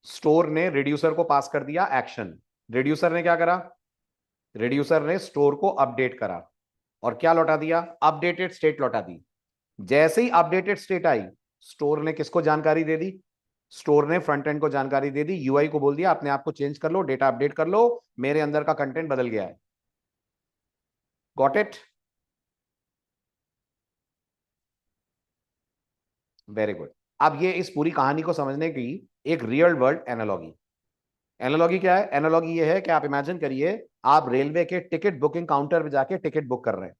स्टोर ने रिड्यूसर को पास कर दिया एक्शन। रिड्यूसर ने क्या करा? रिड्यूसर ने स्टोर को अपडेट करा और क्या लौटा दिया? अपडेटेड स्टेट लौटा दी। जैसे ही अपडेटेड स्टेट आई, स्टोर ने किसको जानकारी दे दी? स्टोर ने फ्रंट एंड को जानकारी दे दी, यूआई को बोल दिया अपने आप को चेंज कर लो, डेटा अपडेट कर लो, मेरे अंदर का कंटेंट बदल गया है। Got it? Very good. अब ये इस पूरी कहानी को समझने की एक रियल वर्ल्ड एनालॉगी। एनालॉगी क्या है? एनालॉगी ये है कि आप इमेजिन करिए, आप रेलवे के टिकट बुकिंग काउंटर पे जाके टिकट बुक कर रहे हैं।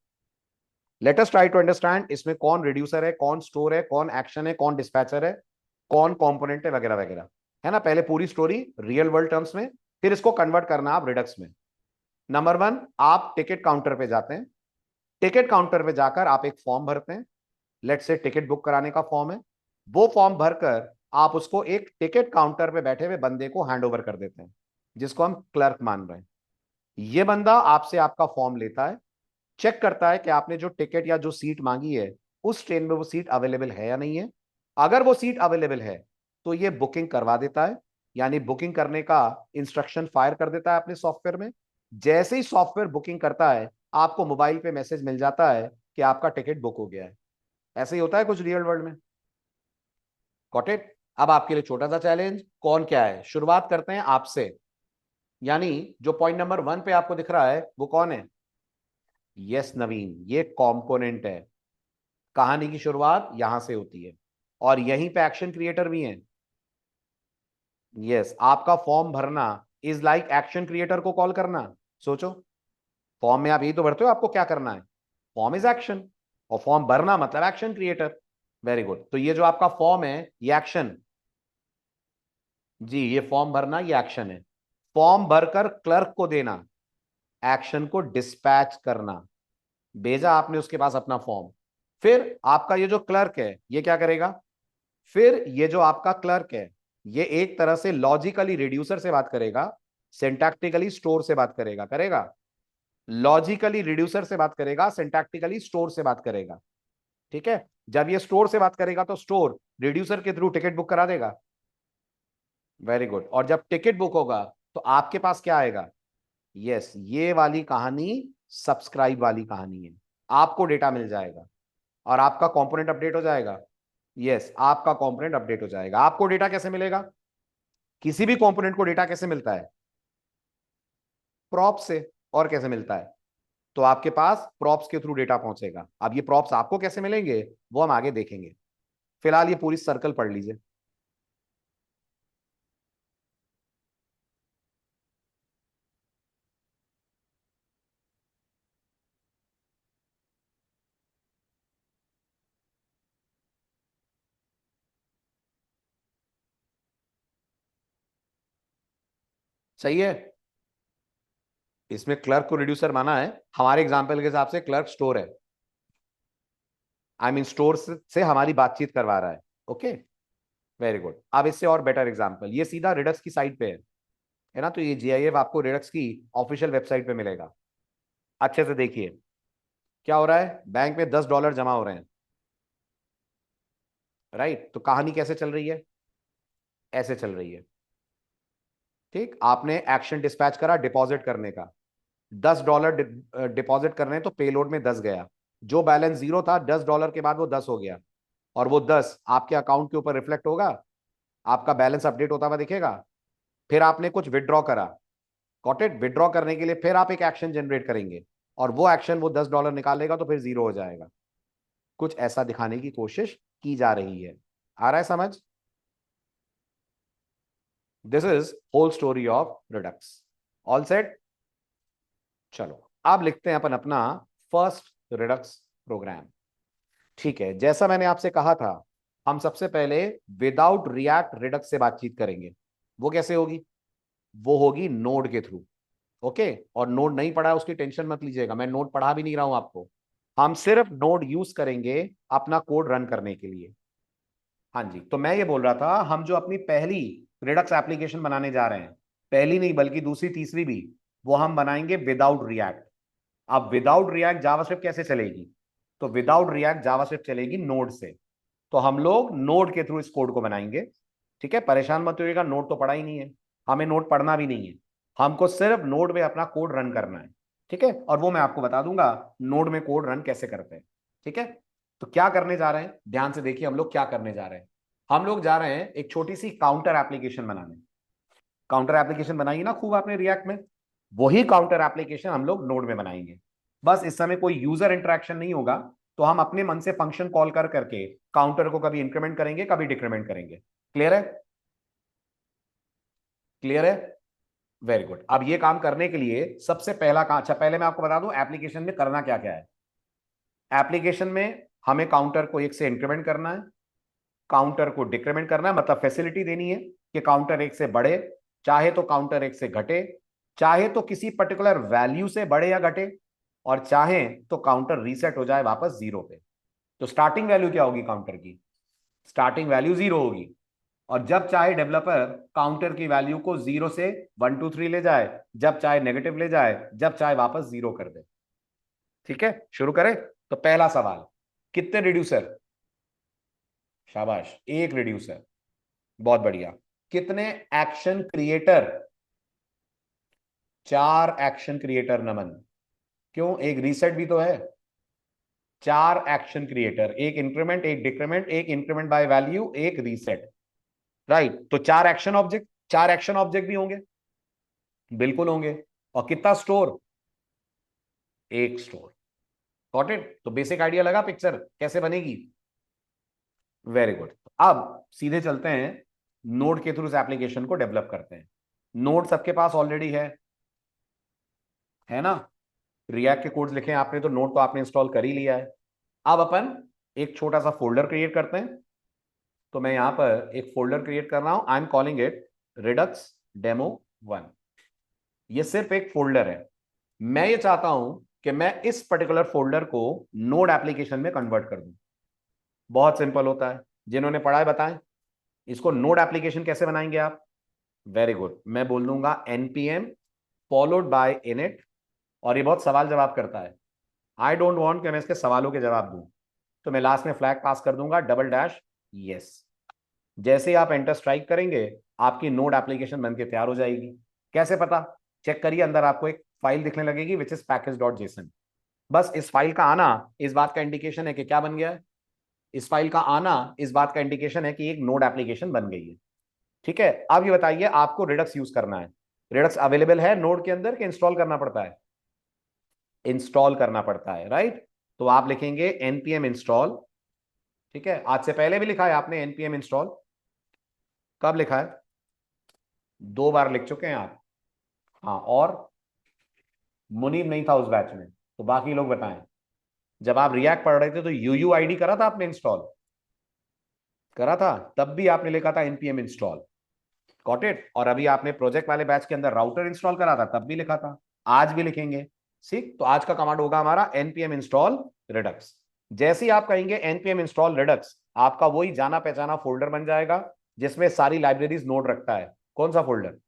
Let us try to understand इसमें कौन रिड्यूसर है, कौन स्टोर है, कौन एक्शन है, कौन डिस्पैचर है, कौन कंपोनेंट है, वगैरह वगैरह। है ना? पहले पूरी स्टोरी रियल वर्ल्ड टर्म्स में, फिर इसको कन्वर्ट करना आप रिडक्स में। नंबर वन, आप टिकट काउंटर पे जाते हैं। टिकट काउंटर पे जाकर आप एक फॉर्म भरते हैं, लेट से टिकट बुक कराने का फॉर्म है। वो फॉर्म भरकर आप उसको एक टिकट काउंटर पे बैठे हुए बंदे को हैंड ओवर कर देते हैं, जिसको हम क्लर्क मान रहे हैं। ये बंदा आपसे आपका फॉर्म लेता है, चेक करता है कि आपने जो टिकट या जो सीट मांगी है, उस ट्रेन में वो सीट अवेलेबल है या नहीं है। अगर वो सीट अवेलेबल है तो ये बुकिंग करवा देता है, यानी बुकिंग करने का इंस्ट्रक्शन फायर कर देता है अपने सॉफ्टवेयर में। जैसे ही सॉफ्टवेयर बुकिंग करता है, आपको मोबाइल पे मैसेज मिल जाता है कि आपका टिकट बुक हो गया है। ऐसे ही होता है कुछ रियल वर्ल्ड में। Got it? अब आपके लिए छोटा सा चैलेंज, कौन क्या है, शुरुआत करते हैं आपसे। यानी जो पॉइंट नंबर वन पे आपको दिख रहा है वो कौन है? यस नवीन, ये कंपोनेंट है। कहानी की शुरुआत यहां से होती है और यहीं पे एक्शन क्रिएटर भी हैं। यस, आपका फॉर्म भरना इज लाइक एक्शन क्रिएटर को कॉल करना। सोचो, फॉर्म में आप यही तो भरते हो, आपको क्या करना है? फॉर्म इज एक्शन, और फॉर्म भरना मतलब एक्शन क्रिएटर। Very good. तो ये जो आपका फॉर्म है ये एक्शन। जी, ये फॉर्म भरना ये एक्शन है। फॉर्म भरकर क्लर्क को देना, एक्शन को डिस्पैच करना। भेजा आपने उसके पास अपना फॉर्म। फिर आपका ये जो क्लर्क है ये क्या करेगा? फिर ये जो आपका क्लर्क है, ये एक तरह से लॉजिकली रिड्यूसर से बात करेगा, सिंटैक्टिकली स्टोर से बात करेगा। करेगा? लॉजिकली रिड्यूसर से बात करेगा, सिंटैक्टिकली स्टोर से बात करेगा। ठीक है? जब ये स्टोर से बात करेगा तो स्टोर रिड्यूसर के थ्रू टिकट बुक करा देगा। Very good. और जब टिकट बुक होगा तो आपके पास क्या आएगा? यस, ये वाली कहानी सब्सक्राइब वाली कहानी है। आपको डेटा मिल जाएगा और आपका कंपोनेंट अपडेट हो जाएगा। यस, आपका कंपोनेंट अपडेट हो जाएगा। आपको डेटा कैसे मिलेगा? किसी भी कंपोनेंट को डेटा कैसे मिलता है? प्रॉप्स से। और कैसे मिलता है? तो आपके पास प्रॉप्स के थ्रू डेटा पहुंचेगा। अब ये प्रॉप्स आपको कैसे मिलेंगे वो हम आगे देखेंगे। फिलहाल ये पूरी सर्कल पढ़ लीजिए। सही है। इसमें क्लर्क को रिड्यूसर माना है, हमारे एग्जाम्पल के हिसाब से क्लर्क स्टोर है, आई मीन स्टोर से हमारी बातचीत करवा रहा है। Okay, very good. अब इससे और बेटर एग्जाम्पल, ये सीधा रिडक्स की साइट पे है ना, तो ये जीआईएफ आपको रिडक्स की ऑफिशियल वेबसाइट पे मिलेगा। अच्छे से देखिए क्या हो रहा है, बैंक में $10 जमा हो रहे हैं, राइट। तो कहानी कैसे चल रही है, ऐसे चल रही है। ठीक, आपने एक्शन डिस्पैच करा डिपॉजिट करने का, $10 डिपॉजिट करने, तो पेलोड में 10 गया, जो बैलेंस जीरो था $10 के बाद वो 10 हो गया, और वो 10 आपके अकाउंट के ऊपर रिफ्लेक्ट होगा, आपका बैलेंस अपडेट होता हुआ दिखेगा। फिर आपने कुछ विदड्रॉ करा, गॉट इट, विदड्रॉ करने के लिए फिर आप एक एक्शन जनरेट करेंगे, और वो एक्शन वो $10 निकालेगा, तो फिर जीरो हो जाएगा। कुछ ऐसा दिखाने की कोशिश की जा रही है, आ रहा है समझ। This is whole story of Redux. All set. चलो अब लिखते हैं अपन अपना फर्स्ट रिडक्स प्रोग्राम। ठीक है, जैसा मैंने आपसे कहा था, हम सबसे पहले विदाउट रिएक्ट रिडक्स से बातचीत करेंगे। वो कैसे होगी, वो होगी नोड के थ्रू। ओके, और नोड नहीं पढ़ा है उसकी टेंशन मत लीजिएगा, मैं नोड पढ़ा भी नहीं रहा हूं आपको, हम सिर्फ नोड यूज करेंगे अपना कोड रन करने के लिए। हाँ जी, तो मैं ये बोल रहा था, हम जो अपनी पहली रिडक्स एप्लीकेशन बनाने जा रहे हैं, पहली नहीं बल्कि दूसरी तीसरी भी, वो हम बनाएंगे विदाउट रिएक्ट। अब विदाउट रिएक्ट जावास्क्रिप्ट कैसे चलेगी, तो विदाउट रिएक्ट जावास्क्रिप्ट चलेगी नोड से। तो हम लोग नोड के थ्रू इस कोड को बनाएंगे। ठीक है, परेशान मत होइएगा, नोड तो पढ़ा ही नहीं है, हमें नोड पढ़ना भी नहीं है, हमको सिर्फ नोड में अपना कोड रन करना है। ठीक है, और वो मैं आपको बता दूंगा नोड में कोड रन कैसे करते हैं। ठीक है, तो क्या करने जा रहे हैं, ध्यान से देखिए हम लोग क्या करने जा रहे हैं। हम लोग जा रहे हैं एक छोटी सी काउंटर एप्लीकेशन बनाने। काउंटर एप्लीकेशन बनाई ना खूब आपने रिएक्ट में, वही काउंटर एप्लीकेशन हम लोग नोड में बनाएंगे। बस इस समय कोई यूजर इंटरेक्शन नहीं होगा, तो हम अपने मन से फंक्शन कॉल कर करके काउंटर को कभी इंक्रीमेंट करेंगे कभी डिक्रीमेंट करेंगे। क्लियर है, क्लियर है, वेरी गुड। अब ये काम करने के लिए सबसे पहला काम, अच्छा पहले मैं आपको बता दूं एप्लीकेशन में करना क्या क्या है। एप्लीकेशन में हमें काउंटर को एक से इंक्रीमेंट करना है, काउंटर को डिक्रीमेंट करना है, मतलब फैसिलिटी देनी है कि काउंटर एक से बढ़े, चाहे तो काउंटर एक से घटे, चाहे तो किसी पर्टिकुलर वैल्यू से बढ़े या घटे, और चाहे तो काउंटर रीसेट हो जाए वापस जीरो पे। तो स्टार्टिंग वैल्यू क्या होगी काउंटर की, स्टार्टिंग वैल्यू जीरो होगी, और जब चाहे डेवलपर काउंटर की वैल्यू को जीरो से 1 2 3 ले जाए, जब चाहे नेगेटिव ले जाए, जब चाहे वापस जीरो कर दे। ठीक है, शुरू करें। तो पहला सवाल, कितने रिड्यूसर, शाबाश एक रिड्यूसर, बहुत बढ़िया। कितने एक्शन क्रिएटर, 4 एक्शन क्रिएटर नमन, क्यों एक रीसेट भी तो है। 4 एक्शन क्रिएटर, एक इंक्रीमेंट एक डिक्रीमेंट एक इंक्रीमेंट बाय वैल्यू एक रीसेट, राइट। तो 4 एक्शन ऑब्जेक्ट, 4 एक्शन ऑब्जेक्ट भी होंगे, बिल्कुल होंगे। और कितना स्टोर, एक स्टोर। गॉट इट, तो बेसिक आइडिया लगा पिक्चर कैसे बनेगी। Very good. अब सीधे चलते हैं नोड के थ्रू इस एप्लीकेशन को डेवलप करते हैं। नोड सबके पास ऑलरेडी है ना, रिएक्ट के कोड्स लिखे हैं आपने, तो नोड तो आपने इंस्टॉल कर ही लिया है। अब अपन एक छोटा सा फोल्डर क्रिएट करते हैं। तो मैं यहां पर एक फोल्डर क्रिएट कर रहा हूं, I am calling it Redux demo 1। ये सिर्फ एक फोल्डर है, मैं ये चाहता हूं कि मैं इस पर्टिकुलर फोल्डर को नोड एप्लीकेशन में कन्वर्ट कर दूं। बहुत सिंपल होता है, जिन्होंने पढ़ा है बताएं, इसको नोड एप्लीकेशन कैसे बनाएंगे आप। वेरी गुड, मैं बोल दूंगा npm फॉलोड बाय init, और ये बहुत सवाल जवाब करता है, आई डोंट वांट कि मैं इसके सवालों के जवाब दूं, तो मैं लास्ट में फ्लैग पास कर दूंगा डबल डैश यस। जैसे ही आप एंटर स्ट्राइक करेंगे, आपकी नोड एप्लीकेशन बनके तैयार हो जाएगी। कैसे पता, चेक करिए, अंदर आपको एक फाइल दिखने लगेगी विच इज पैकेज.json। बस इस फाइल का आना इस बात का इंडिकेशन है कि क्या बन गया है, इस फाइल का आना इस बात का इंडिकेशन है कि एक नोड एप्लीकेशन बन गई है। ठीक है, अब ये बताइए आपको रिडक्स यूज करना है, रिडक्स अवेलेबल है नोड के अंदर कि इंस्टॉल करना पड़ता है, इंस्टॉल करना पड़ता है, राइट। तो आप लिखेंगे npm इंस्टॉल। ठीक है, आज से पहले भी लिखा है आपने npm इंस्टॉल, कब लिखा है, 2 बार लिख चुके हैं आप। हाँ, और मुनीब नहीं था उस बैच में, तो बाकी लोग बताएं, जब आप रिएक्ट पढ़ रहे थे तो UUID करा था आपने इंस्टॉल, करा था, तब भी आपने लिखा था npm इंस्टॉल। Got it. और अभी आपने प्रोजेक्ट वाले बैच के अंदर राउटर इंस्टॉल करा था, तब भी लिखा था, आज भी लिखेंगे। ठीक, तो आज का कमांड होगा हमारा npm इंस्टॉल रिडक्स। जैसे ही आप कहेंगे npm इंस्टॉल रिडक्स, आपका वही जाना पहचाना फोल्डर बन जाएगा जिसमें सारी लाइब्रेरीज नोड रखता है। कौन सा folder?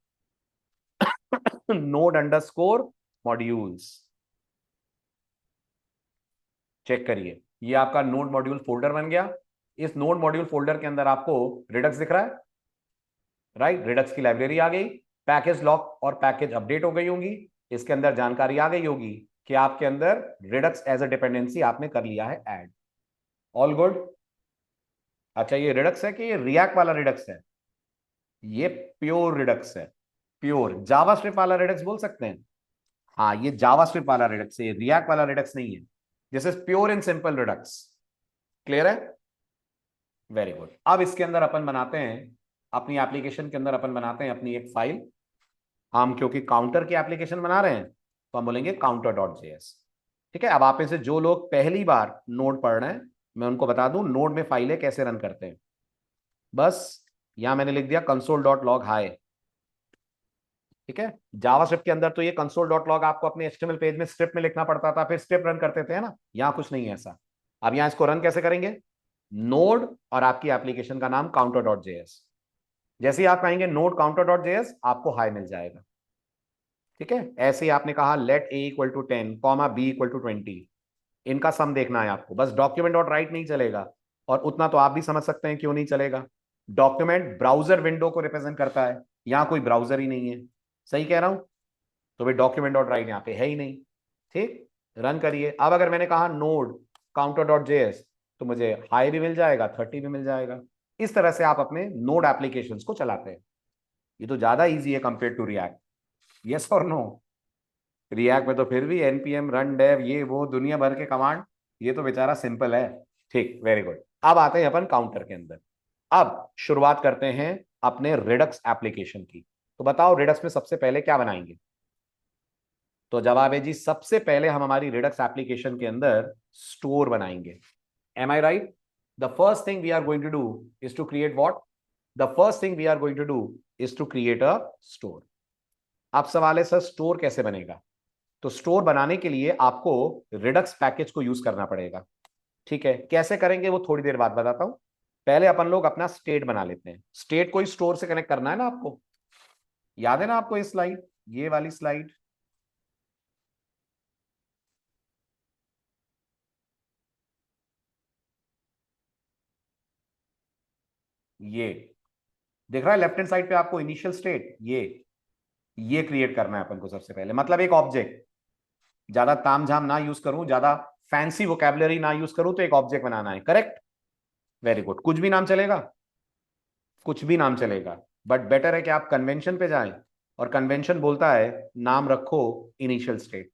Node underscore modules. Check करिए, ये आपका नोड मॉड्यूल फोल्डर बन गया। इस नोड मॉड्यूल फोल्डर के अंदर आपको रिडक्स दिख रहा है, राइट? रिडक्स की लाइब्रेरी आ गई, पैकेज लॉक और पैकेज अपडेट हो गई होंगी, इसके अंदर जानकारी आ गई होगी कि आपके अंदर रिडक्स एज अ डिपेंडेंसी आपने कर लिया है ऐड। All good. अच्छा, ये रिडक्स है कि ये रिएक्ट वाला रिडक्स है? ये प्योर रिडक्स है, प्योर जावास्क्रिप्ट वाला रिडक्स बोल सकते हैं। हाँ, ये जावास्क्रिप्ट वाला रिडक्स है, ये रिएक्ट वाला रिडक्स नहीं है। This is pure and simple Redux. Clear है? Very good. अब इसके अंदर अपन बनाते हैं, अपनी एप्लीकेशन के अंदर अपन बनाते हैं अपनी एक फाइल। हम क्योंकि काउंटर की एप्लीकेशन बना रहे हैं तो हम बोलेंगे counter.js। ठीक है, अब आप में से जो लोग पहली बार नोड पढ़ रहे हैं, मैं उनको बता दूं नोड में फाइलें कैसे रन करते हैं। बस यहां मैंने लिख दिया console.log हाई। ठीक है, जावास्क्रिप्ट के अंदर तो ये console.log आपको अपने HTML पेज में स्क्रिप्ट में लिखना पड़ता था, फिर स्क्रिप्ट रन करते थे, है ना? यहाँ कुछ नहीं है ऐसा। अब यहाँ इसको रन कैसे करेंगे? नोड और आपकी एप्लीकेशन का नाम counter.js। जैसे ही आप कहेंगे नोड counter.js, आपको हाई मिल जाएगा। ठीक है, ऐसे ही आपने कहा let a equal to 10 comma b equal to 20, इनका सम देखना है आपको। बस डॉक्यूमेंट डॉट राइट नहीं चलेगा, और उतना तो आप भी समझ सकते हैं क्यों नहीं चलेगा। डॉक्यूमेंट ब्राउजर विंडो को रिप्रेजेंट करता है, यहां कोई ब्राउजर ही नहीं है। सही कह रहा हूं? तो भाई डॉक्यूमेंट डॉट राइट यहाँ पे है ही नहीं। ठीक, रन करिए। अब अगर मैंने कहा नोड counter.js, तो मुझे हाई भी मिल जाएगा, 30 भी मिल जाएगा। इस तरह से आप अपने नोड एप्लीकेशंस को चलाते हैं। ये तो ज्यादा इजी है कंपेयर टू रिएक्ट। यस और नो? रिएक्ट में तो फिर भी npm रन डेव ये वो दुनिया भर के कमांड, ये तो बेचारा सिंपल है। ठीक, वेरी गुड। अब आते हैं अपन काउंटर के अंदर। अब शुरुआत करते हैं अपने रिडक्स एप्लीकेशन की। तो बताओ रिडक्स में सबसे पहले क्या बनाएंगे? तो जवाब है जी, सबसे पहले हम हमारी रिडक्स एप्लीकेशन के अंदर स्टोर बनाएंगे। Am I right? The first thing we are going to do is to create what? The first thing we are going to do is to create a store. अब सवाल है sir store कैसे बनेगा? तो store बनाने के लिए आपको रिडक्स पैकेज को यूज करना पड़ेगा। ठीक है, कैसे करेंगे वो थोड़ी देर बाद बताता हूं। पहले अपन लोग अपना स्टेट बना लेते हैं। स्टेट को स्टोर से कनेक्ट करना है ना आपको, याद है ना आपको ये स्लाइड, ये वाली स्लाइड? ये दिख रहा है लेफ्ट हैंड साइड पे आपको इनिशियल स्टेट, ये क्रिएट करना है अपन को सबसे पहले। मतलब एक ऑब्जेक्ट, ज्यादा तामझाम ना यूज करूं, ज्यादा फैंसी वोकैबुलरी ना यूज करूं, तो एक ऑब्जेक्ट बनाना है। Correct, very good. कुछ भी नाम चलेगा, कुछ भी नाम चलेगा, बट बेटर है कि आप कन्वेंशन पे जाएं, और कन्वेंशन बोलता है नाम रखो इनिशियल स्टेट।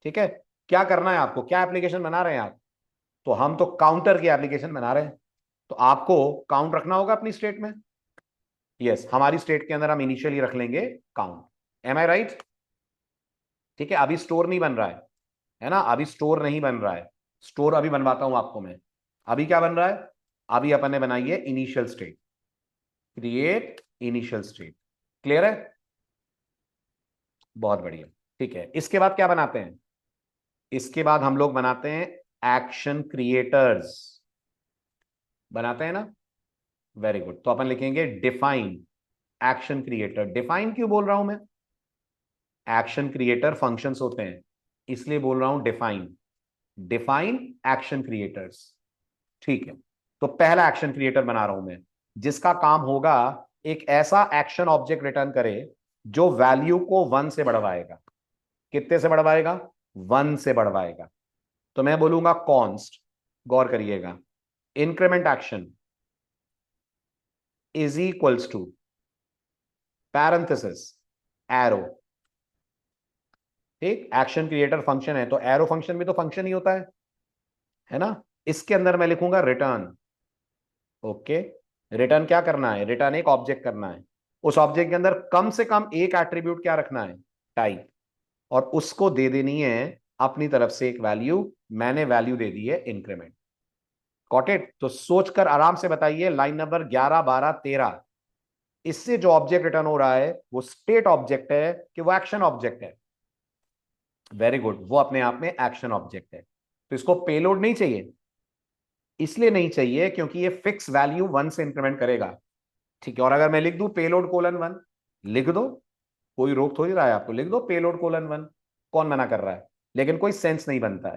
ठीक है, क्या करना है आपको, क्या एप्लीकेशन बना रहे हैं आप? तो हम तो काउंटर की एप्लीकेशन बना रहे हैं, तो आपको काउंट रखना होगा अपनी स्टेट में। यस, हमारी स्टेट के अंदर हम इनिशियली रख लेंगे काउंट। M I right? ठीक है, अभी स्टोर नहीं बन रहा है ना? अभी स्टोर नहीं बन रहा है। स्टोर अभी बनवाता हूं आपको मैं। अभी क्या बन रहा है? अभी अपन ने बनाई है initial state, create initial state. Clear है? बहुत बढ़िया। ठीक है, इसके बाद क्या बनाते हैं? इसके बाद हम लोग बनाते हैं एक्शन क्रिएटर्स। बनाते हैं ना? Very good. तो अपन लिखेंगे डिफाइन एक्शन क्रिएटर। डिफाइन क्यों बोल रहा हूं मैं? एक्शन क्रिएटर फंक्शंस होते हैं, इसलिए बोल रहा हूं डिफाइन। Define action creators. ठीक है, तो पहला एक्शन क्रिएटर बना रहा हूं मैं, जिसका काम होगा एक ऐसा एक्शन ऑब्जेक्ट रिटर्न करे जो वैल्यू को 1 से बढ़वाएगा। कितने से बढ़वाएगा? 1 से बढ़वाएगा। तो मैं बोलूंगा कॉन्स्ट, गौर करिएगा, increment action is equals to parenthesis arrow. ठीक, एक्शन क्रिएटर फंक्शन है तो एरो फंक्शन भी तो फंक्शन ही होता है ना? इसके अंदर मैं लिखूंगा रिटर्न। ओके, रिटर्न क्या करना है? रिटर्न एक ऑब्जेक्ट करना है, उस ऑब्जेक्ट के अंदर कम से कम एक एट्रीब्यूट क्या रखना है? टाइप। और उसको दे देनी है अपनी तरफ से एक वैल्यू। मैंने वैल्यू दे दी है इंक्रीमेंट। Got it? तो सोचकर आराम से बताइए लाइन नंबर 11 12 13 इससे जो ऑब्जेक्ट रिटर्न हो रहा है वो स्टेट ऑब्जेक्ट है कि वो एक्शन ऑब्जेक्ट है? वेरी गुड, वो अपने आप में एक्शन ऑब्जेक्ट है। तो इसको पेलोड नहीं चाहिए, इसलिए नहीं चाहिए क्योंकि ये फिक्स वैल्यू 1 से इंक्रीमेंट करेगा। ठीक है, और अगर मैं लिख दूं पेलोड कोलन 1, लिख दो, कोई रोक थोड़ी रहा है आपको, लिख दो पेलोड कोलन 1, कौन मना कर रहा है? लेकिन कोई सेंस नहीं बनता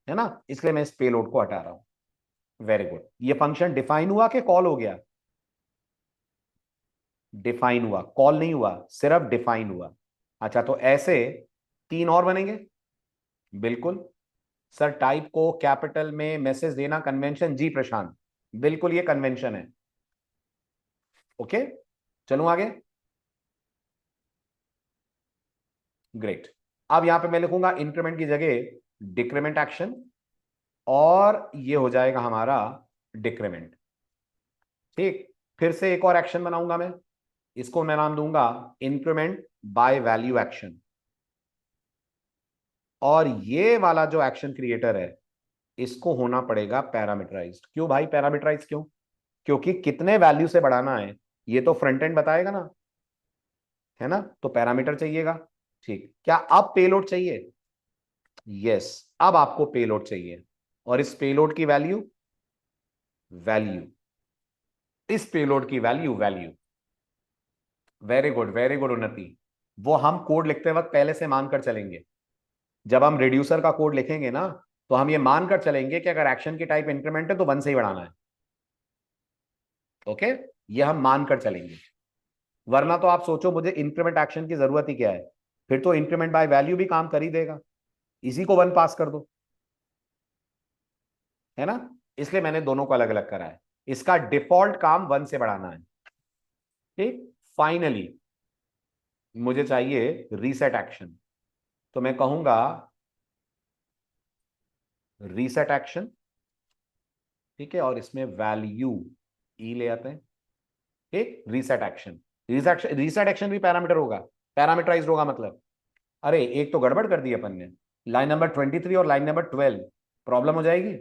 है ना, इसलिए मैं इस पेलोड को हटा रहा हूं। वेरी गुड, ये फंक्शन डिफाइन हुआ कि कॉल हो गया? डिफाइन हुआ, कॉल नहीं हुआ, सिर्फ डिफाइन हुआ। अच्छा, तो ऐसे 3 और बनेंगे। बिल्कुल सर, टाइप को कैपिटल में मैसेज देना कन्वेंशन? जी प्रशांत, बिल्कुल ये कन्वेंशन है। ओके, चलूं आगे। ग्रेट, अब यहां पे मैं लिखूंगा इंक्रीमेंट की जगह डिक्रीमेंट एक्शन, और ये हो जाएगा हमारा डिक्रीमेंट। ठीक, फिर से एक और एक्शन बनाऊंगा मैं, इसको मैं नाम दूंगा इंक्रीमेंट बाय वैल्यू एक्शन। और ये वाला जो एक्शन क्रिएटर है इसको होना पड़ेगा पैरामीटराइज्ड। क्यों भाई पैरामीटराइज क्यों? क्योंकि कितने वैल्यू से बढ़ाना है ये तो फ्रंट एंड बताएगा ना, है ना, तो पैरामीटर चाहिएगा। ठीक, क्या अब पेलोड चाहिए? यस, अब आपको पेलोड चाहिए, और इस पेलोड की वैल्यू वैल्यू, इस पेलोड की वैल्यू वैल्यू। वेरी गुड उन्नति, वो हम कोड लिखते वक्त पहले से मानकर चलेंगे। जब हम रिड्यूसर का कोड लिखेंगे ना, तो हम ये मानकर चलेंगे कि अगर एक्शन की टाइप इंक्रीमेंट है तो 1 से ही बढ़ाना है। ओके, ये हम मानकर चलेंगे, वरना तो आप सोचो मुझे इंक्रीमेंट एक्शन की जरूरत ही क्या है, फिर तो इंक्रीमेंट बाय वैल्यू भी काम कर ही देगा, इसी को 1 पास कर दो, है ना। इसलिए मैंने दोनों को अलग अलग करा है, इसका डिफॉल्ट काम 1 से बढ़ाना है। ठीक, फाइनली मुझे चाहिए रीसेट एक्शन, तो मैं कहूंगा रीसेट एक्शन। ठीक है, और इसमें वैल्यू ई ले आते हैं। ठीक, रीसेट एक्शन, रीसेट एक्शन भी पैरामीटर होगा, पैरामीटराइज्ड होगा मतलब। अरे एक तो गड़बड़ कर दी अपन ने, लाइन नंबर 23 और लाइन नंबर 12, प्रॉब्लम हो जाएगी।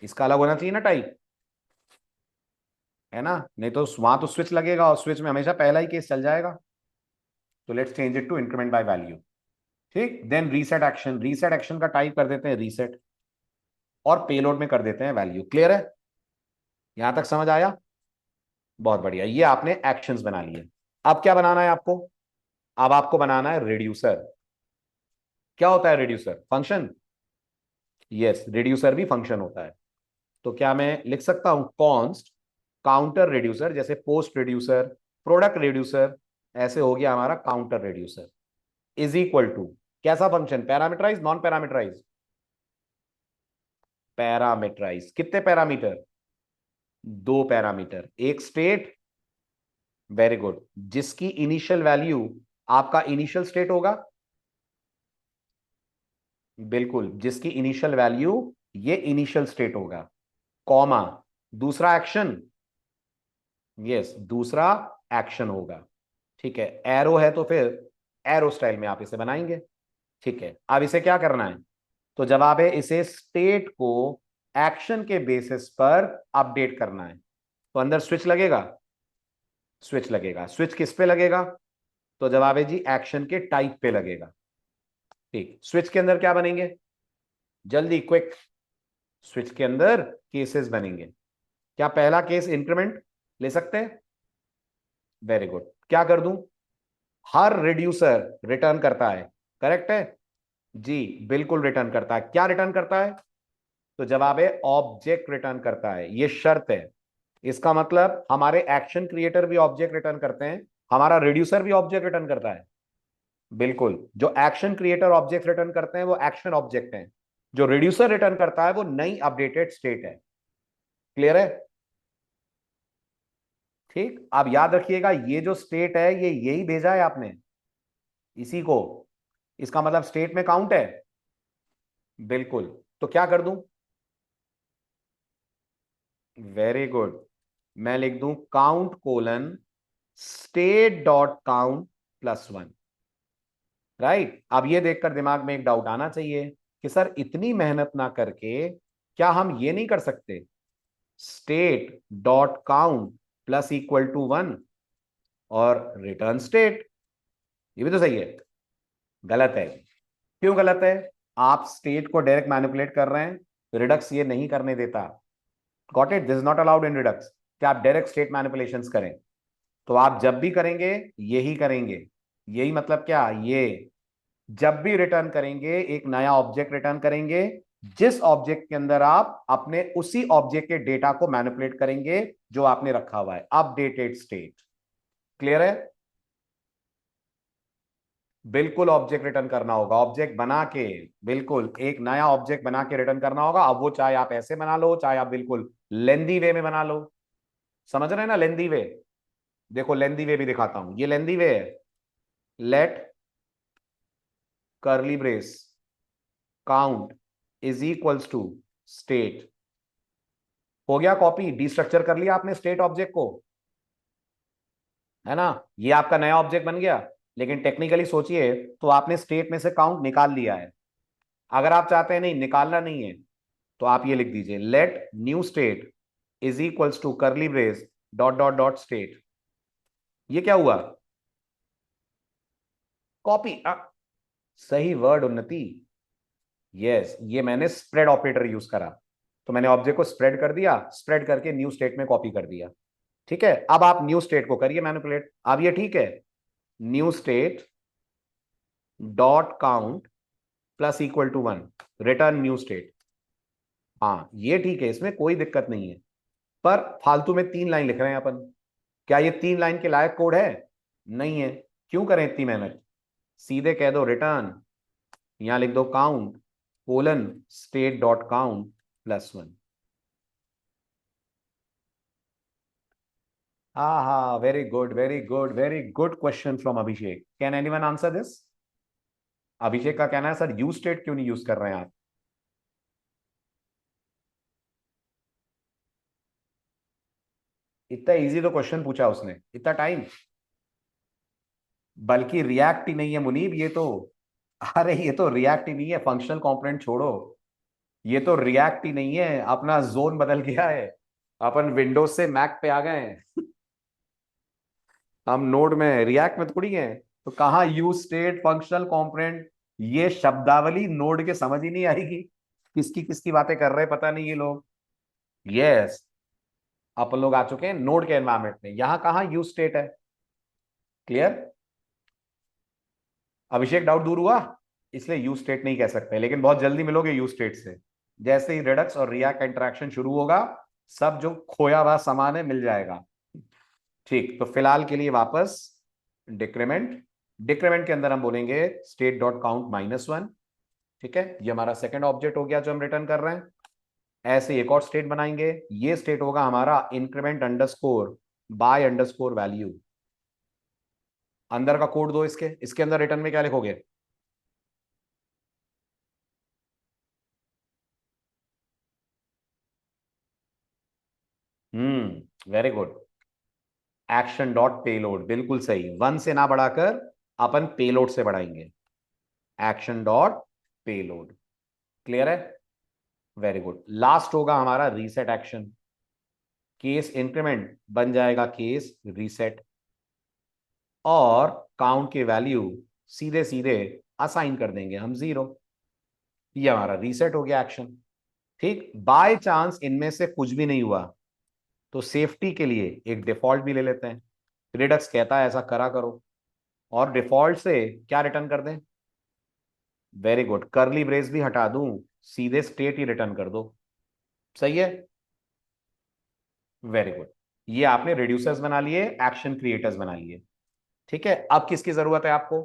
इसका अलग होना चाहिए ना टाइप, है ना, नहीं तो वहां तो स्विच लगेगा और स्विच में हमेशा पहला ही केस चल जाएगा। तो let's change it to increment by value. ठीक, then reset action, reset action का टाइप कर देते हैं रीसेट, और पेलोड में कर देते हैं वैल्यू। क्लियर है, यहां तक समझ आया? बहुत बढ़िया, ये आपने एक्शंस बना लिए। अब क्या बनाना है आपको? अब आपको बनाना है रिड्यूसर। क्या होता है रिड्यूसर? फंक्शन। यस, रिड्यूसर भी फंक्शन होता है। तो क्या मैं लिख सकता हूं कॉन्स्ट काउंटर रिड्यूसर, जैसे पोस्ट रिड्यूसर, प्रोडक्ट रिड्यूसर, ऐसे हो गया हमारा counter reducer, is equal to कैसा function? Parameterize non parameterize? Parameterize. कितने पैरामीटर? 2 पैरामीटर, एक स्टेट, वेरी गुड, जिसकी इनिशियल वैल्यू आपका इनिशियल स्टेट होगा। बिल्कुल, जिसकी इनिशियल वैल्यू ये इनिशियल स्टेट होगा, कॉमा, दूसरा एक्शन, यस दूसरा एक्शन होगा। ठीक है, एरो है तो फिर एरो स्टाइल में आप इसे बनाएंगे। ठीक है, अब इसे क्या करना है? तो जवाब है इसे स्टेट को एक्शन के बेसिस पर अपडेट करना है। तो अंदर स्विच लगेगा, स्विच लगेगा, स्विच किस पे लगेगा? तो जवाब है जी एक्शन के टाइप पे लगेगा। ठीक, स्विच के अंदर क्या बनेंगे? जल्दी क्विक, स्विच के अंदर केसेस बनेंगे। क्या पहला केस इंक्रीमेंट ले सकते हैं? वेरी गुड, क्या कर दूं? हर रिड्यूसर रिटर्न करता है, करेक्ट है जी, बिल्कुल रिटर्न करता है। क्या रिटर्न करता है? तो जवाब है ऑब्जेक्ट रिटर्न करता है, ये शर्त है। इसका मतलब हमारे एक्शन क्रिएटर भी ऑब्जेक्ट रिटर्न करते हैं, हमारा रिड्यूसर भी ऑब्जेक्ट रिटर्न करता है। बिल्कुल, जो एक्शन क्रिएटर ऑब्जेक्ट रिटर्न करते हैं वो एक्शन ऑब्जेक्ट हैं, जो रिड्यूसर रिटर्न करता है वो नई अपडेटेड स्टेट है। क्लियर है? ठीक, अब याद रखिएगा ये जो स्टेट है ये यही भेजा है आपने, इसी को, इसका मतलब स्टेट में काउंट है। बिल्कुल, तो क्या कर दूं? वेरी गुड, मैं लिख दूं count colon state dot count +1। Right, अब ये देखकर दिमाग में एक डाउट आना चाहिए कि सर इतनी मेहनत ना करके क्या हम ये नहीं कर सकते, state dot count plus equal to 1 और रिटर्न स्टेट। ये भी तो सही है। गलत है। क्यों गलत है? आप स्टेट को डायरेक्ट मैनिपुलेट कर रहे हैं, रिडक्स ये नहीं करने देता। Got it? This is not allowed in Redux कि आप डायरेक्ट स्टेट मैनिपुलेशंस करें। तो आप जब भी करेंगे यही करेंगे। यही मतलब क्या? ये जब भी रिटर्न करेंगे एक नया ऑब्जेक्ट रिटर्न करेंगे, जिस ऑब्जेक्ट के अंदर आप अपने उसी ऑब्जेक्ट के डेटा को मैनिपुलेट करेंगे जो आपने रखा हुआ है, अपडेटेड स्टेट। क्लियर है? बिल्कुल ऑब्जेक्ट रिटर्न करना होगा, ऑब्जेक्ट बना के, बिल्कुल एक नया ऑब्जेक्ट बना के रिटर्न करना होगा। अब वो चाहे आप ऐसे बना लो, चाहे आप बिल्कुल लेंदी वे में बना लो। समझ रहे हैं ना लेंदी वे? देखो लेंदी वे भी दिखाता हूं, ये लेंदी वे है। Let curly brace count is equals to state. हो गया कॉपी, डिस्ट्रक्चर कर लिया आपने स्टेट ऑब्जेक्ट को, है ना? ये आपका नया ऑब्जेक्ट बन गया। लेकिन टेक्निकली सोचिए तो आपने स्टेट में से काउंट निकाल लिया है। अगर आप चाहते हैं नहीं निकालना नहीं है, तो आप ये लिख दीजिए, let new state is equals to curly brace dot dot dot state. ये क्या हुआ? कॉपी। सही वर्ड उन्नति। यस, ये मैंने स्प्रेड ऑपरेटर यूज करा। तो मैंने ऑब्जेक्ट को स्प्रेड कर दिया, स्प्रेड करके न्यू स्टेट में कॉपी कर दिया। ठीक है, अब आप न्यू स्टेट को करिए मैनिपुलेट। अब ये ठीक है, new state dot count plus equal to 1, return new state. हाँ ये ठीक है, इसमें कोई दिक्कत नहीं है। पर फालतू में 3 लाइन लिख रहे हैं अपन। क्या ये 3 लाइन के लायक कोड है? नहीं है। क्यों करें इतनी मेहनत? सीधे कह दो रिटर्न, यहां लिख दो count colon state dot count plus 1। हाँ हाँ, very good very good very good question from Abhishek. Can anyone answer this? Abhishek का कहना है सर यूज स्टेट क्यों नहीं यूज कर रहे हैं आप? इतना इजी तो क्वेश्चन पूछा उसने, इतना टाइम। बल्कि रिएक्ट ही नहीं है मुनीब ये तो। अरे ये तो रिएक्ट ही नहीं है, फंक्शनल कंपोनेंट छोड़ो। ये तो रिएक्ट ही नहीं है, अपना जोन बदल गया है। अपन विंडोज से मैक पे आ गए हैं। हम नोड में, रिएक्ट में थोड़ी है। तो कहाँ यूज स्टेट फंक्शनल कंपोनेंट, ये शब्दावली नोड के समझ ही नहीं आएगी। किसकी किसकी बातें कर रहे हैं पता नहीं ये लोग। यस, अपन लोग आ चुके हैं नोड के एनवायरमेंट में, यहां कहाँ यूज स्टेट है। क्लियर? अभिषेक डाउट दूर हुआ? इसलिए यूज स्टेट नहीं कह सकते, लेकिन बहुत जल्दी मिलोगे यूज स्टेट से। जैसे ही रिडक्स और रिएक्ट का इंटरेक्शन शुरू होगा, सब जो खोया हुआ सामान है मिल जाएगा। ठीक, तो फिलहाल के लिए वापस डिक्रीमेंट। डिक्रीमेंट के अंदर हम बोलेंगे स्टेट डॉट काउंट -1। ठीक है, ये हमारा सेकंड ऑब्जेक्ट हो गया जो हम रिटर्न कर रहे हैं। ऐसे एक और स्टेट बनाएंगे, ये स्टेट होगा हमारा increment underscore by underscore value. अंदर का कोड दो इसके, इसके अंदर रिटर्न में क्या लिखोगे? Very good. Action dot payload, बिल्कुल सही। 1 से ना बढ़ाकर अपन पेलोड से बढ़ाएंगे। Action dot payload. क्लियर है? Very good. लास्ट होगा हमारा रीसेट एक्शन। केस इंक्रीमेंट बन जाएगा केस रीसेट, और काउंट की वैल्यू सीधे सीधे असाइन कर देंगे हम 0। ये हमारा रीसेट हो गया एक्शन। ठीक, बाय चांस इनमें से कुछ भी नहीं हुआ तो सेफ्टी के लिए एक डिफॉल्ट भी ले लेते हैं। रिडक्स कहता है ऐसा करा करो, और डिफॉल्ट से क्या रिटर्न कर दें? वेरी गुड, करली ब्रेस भी हटा दूं, सीधे स्टेट ही रिटर्न कर दो। सही है? Very good. ये आपने रिड्यूसर्स बना लिए, एक्शन क्रिएटर्स बना लिए। ठीक है, अब किसकी जरूरत है आपको?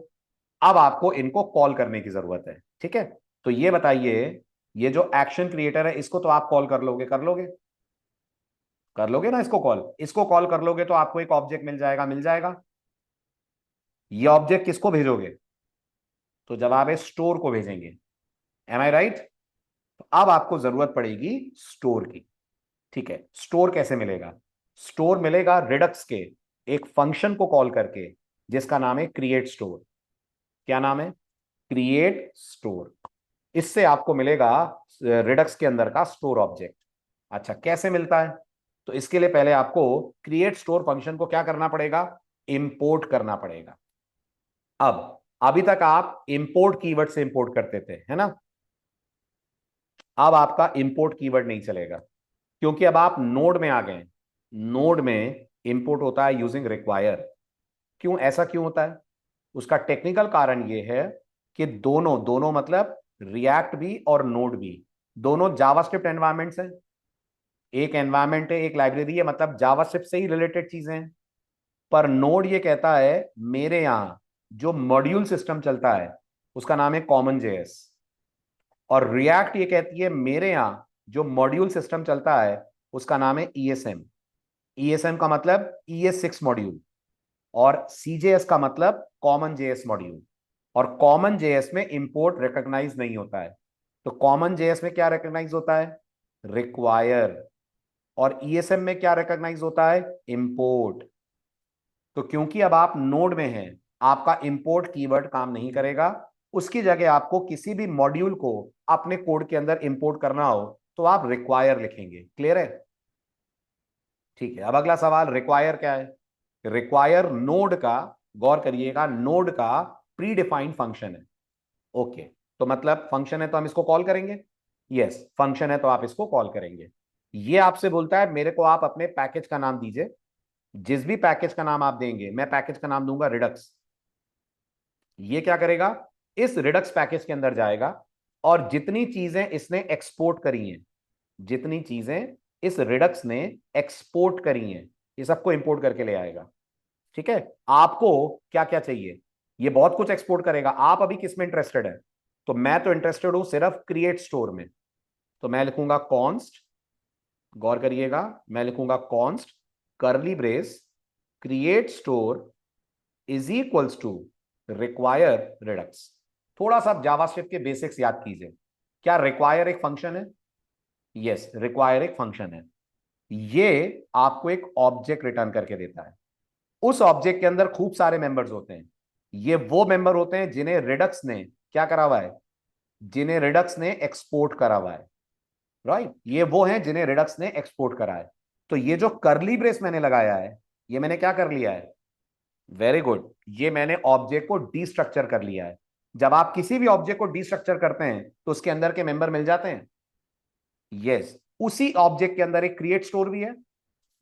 अब आपको इनको कॉल करने की जरूरत है। ठीक है, तो ये बताइए, ये जो एक्शन क्रिएटर है इसको तो आप कॉल कर लोगे, कर लोगे? कर लोगे ना इसको कॉल? इसको कॉल कर लोगे तो आपको एक ऑब्जेक्ट मिल जाएगा, मिल जाएगा। ये ऑब्जेक्ट किसको भेजोगे? तो जवाब है स्टोर को भेजेंगे। M I right? तो अब आपको जरूरत पड़ेगी स्टोर की। ठीक है, स्टोर कैसे मिलेगा? स्टोर मिलेगा रिडक्स के एक फंक्शन को कॉल करके, जिसका नाम है क्रिएट स्टोर। क्या नाम है? Create store. इससे आपको मिलेगा रिडक्स के अंदर का स्टोर ऑब्जेक्ट। अच्छा, कैसे मिलता है? तो इसके लिए पहले आपको क्रिएट स्टोर फंक्शन को क्या करना पड़ेगा, इंपोर्ट करना पड़ेगा। अब अभी तक आप इंपोर्ट कीवर्ड से इंपोर्ट करते थे, है ना, अब आपका इंपोर्ट कीवर्ड नहीं चलेगा, क्योंकि अब आप नोड में आ गए। नोड में इंपोर्ट होता है यूजिंग रिक्वायर। क्यों, ऐसा क्यों होता है? उसका टेक्निकल कारण यह है कि दोनों दोनों मतलब रिएक्ट भी और नोड भी दोनों जावास्क्रिप्ट एनवायरमेंट्स हैं। एक एनवायरमेंट है, एक लाइब्रेरी है, मतलब जावास्क्रिप्ट से ही रिलेटेड चीजें हैं। पर नोड ये कहता है मेरे यहां जो मॉड्यूल सिस्टम चलता है उसका नाम है कॉमन जेएस, और रिएक्ट ये कहती है मेरे यहां जो मॉड्यूल सिस्टम चलता है उसका नाम है ईएसएम। ईएसएम का मतलब ES6 मॉड्यूल, और सीजेएस का मतलब कॉमन जेएस मॉड्यूल। और कॉमन जेएस में इंपोर्ट रिकॉग्नाइज नहीं होता है, तो कॉमन जेएस में क्या रिकॉग्नाइज होता है, रिक्वायर, और ईएसएम में क्या रिकॉग्नाइज होता है, इंपोर्ट। तो क्योंकि अब आप नोड में हैं, आपका इंपोर्ट कीवर्ड काम नहीं करेगा। उसकी जगह आपको किसी भी मॉड्यूल को अपने कोड के अंदर इंपोर्ट करना हो तो आप रिक्वायर लिखेंगे। क्लियर है? ठीक है, अब अगला सवाल, रिक्वायर क्या है? रिक्वायर नोड का, गौर करिएगा, नोड का प्री डिफाइंड फंक्शन है। ओके, तो मतलब फंक्शन है तो हम इसको कॉल करेंगे। यस, फंक्शन है तो आप इसको कॉल करेंगे। ये आपसे बोलता है मेरे को आप अपने पैकेज का नाम दीजिए। जिस भी पैकेज का नाम आप देंगे, मैं पैकेज का नाम दूंगा रिडक्स। ये क्या करेगा, इस रिडक्स पैकेज के अंदर जाएगा और जितनी चीजें इसने एक्सपोर्ट करी हैं, जितनी चीजें इस रिडक्स ने एक्सपोर्ट करी हैं, ये सबको इंपोर्ट करके ले आएगा। ठीक है, आपको क्या क्या चाहिए, ये बहुत कुछ एक्सपोर्ट करेगा। आप अभी किस में इंटरेस्टेड है? तो मैं तो इंटरेस्टेड हूं सिर्फ क्रिएट स्टोर में। तो मैं लिखूंगा कॉन्स्ट, गौर करिएगा, मैं लिखूंगा const curly brace create store is equals to require Redux. थोड़ा सा जावास्क्रिप्ट के बेसिक्स याद कीजिए। क्या रिक्वायर एक फंक्शन है? यस, रिक्वायर एक फंक्शन है। ये आपको एक ऑब्जेक्ट रिटर्न करके देता है। उस ऑब्जेक्ट के अंदर खूब सारे मेंबर्स होते हैं। ये वो मेंबर होते हैं जिन्हें रिडक्स ने क्या करा हुआ है, जिन्हें रिडक्स ने एक्सपोर्ट करा हुआ है। राइट, ये वो हैं जिन्हें रिडक्स ने एक्सपोर्ट करा है। तो ये जो करली ब्रेस मैंने लगाया है, ये मैंने क्या कर लिया है, वेरी गुड, ये मैंने ऑब्जेक्ट को डीस्ट्रक्चर कर लिया है। जब आप किसी भी ऑब्जेक्ट को डीस्ट्रक्चर करते हैं तो उसके अंदर के मेंबर मिल जाते हैं। यस, उसी ऑब्जेक्ट के अंदर एक क्रिएट स्टोर भी है।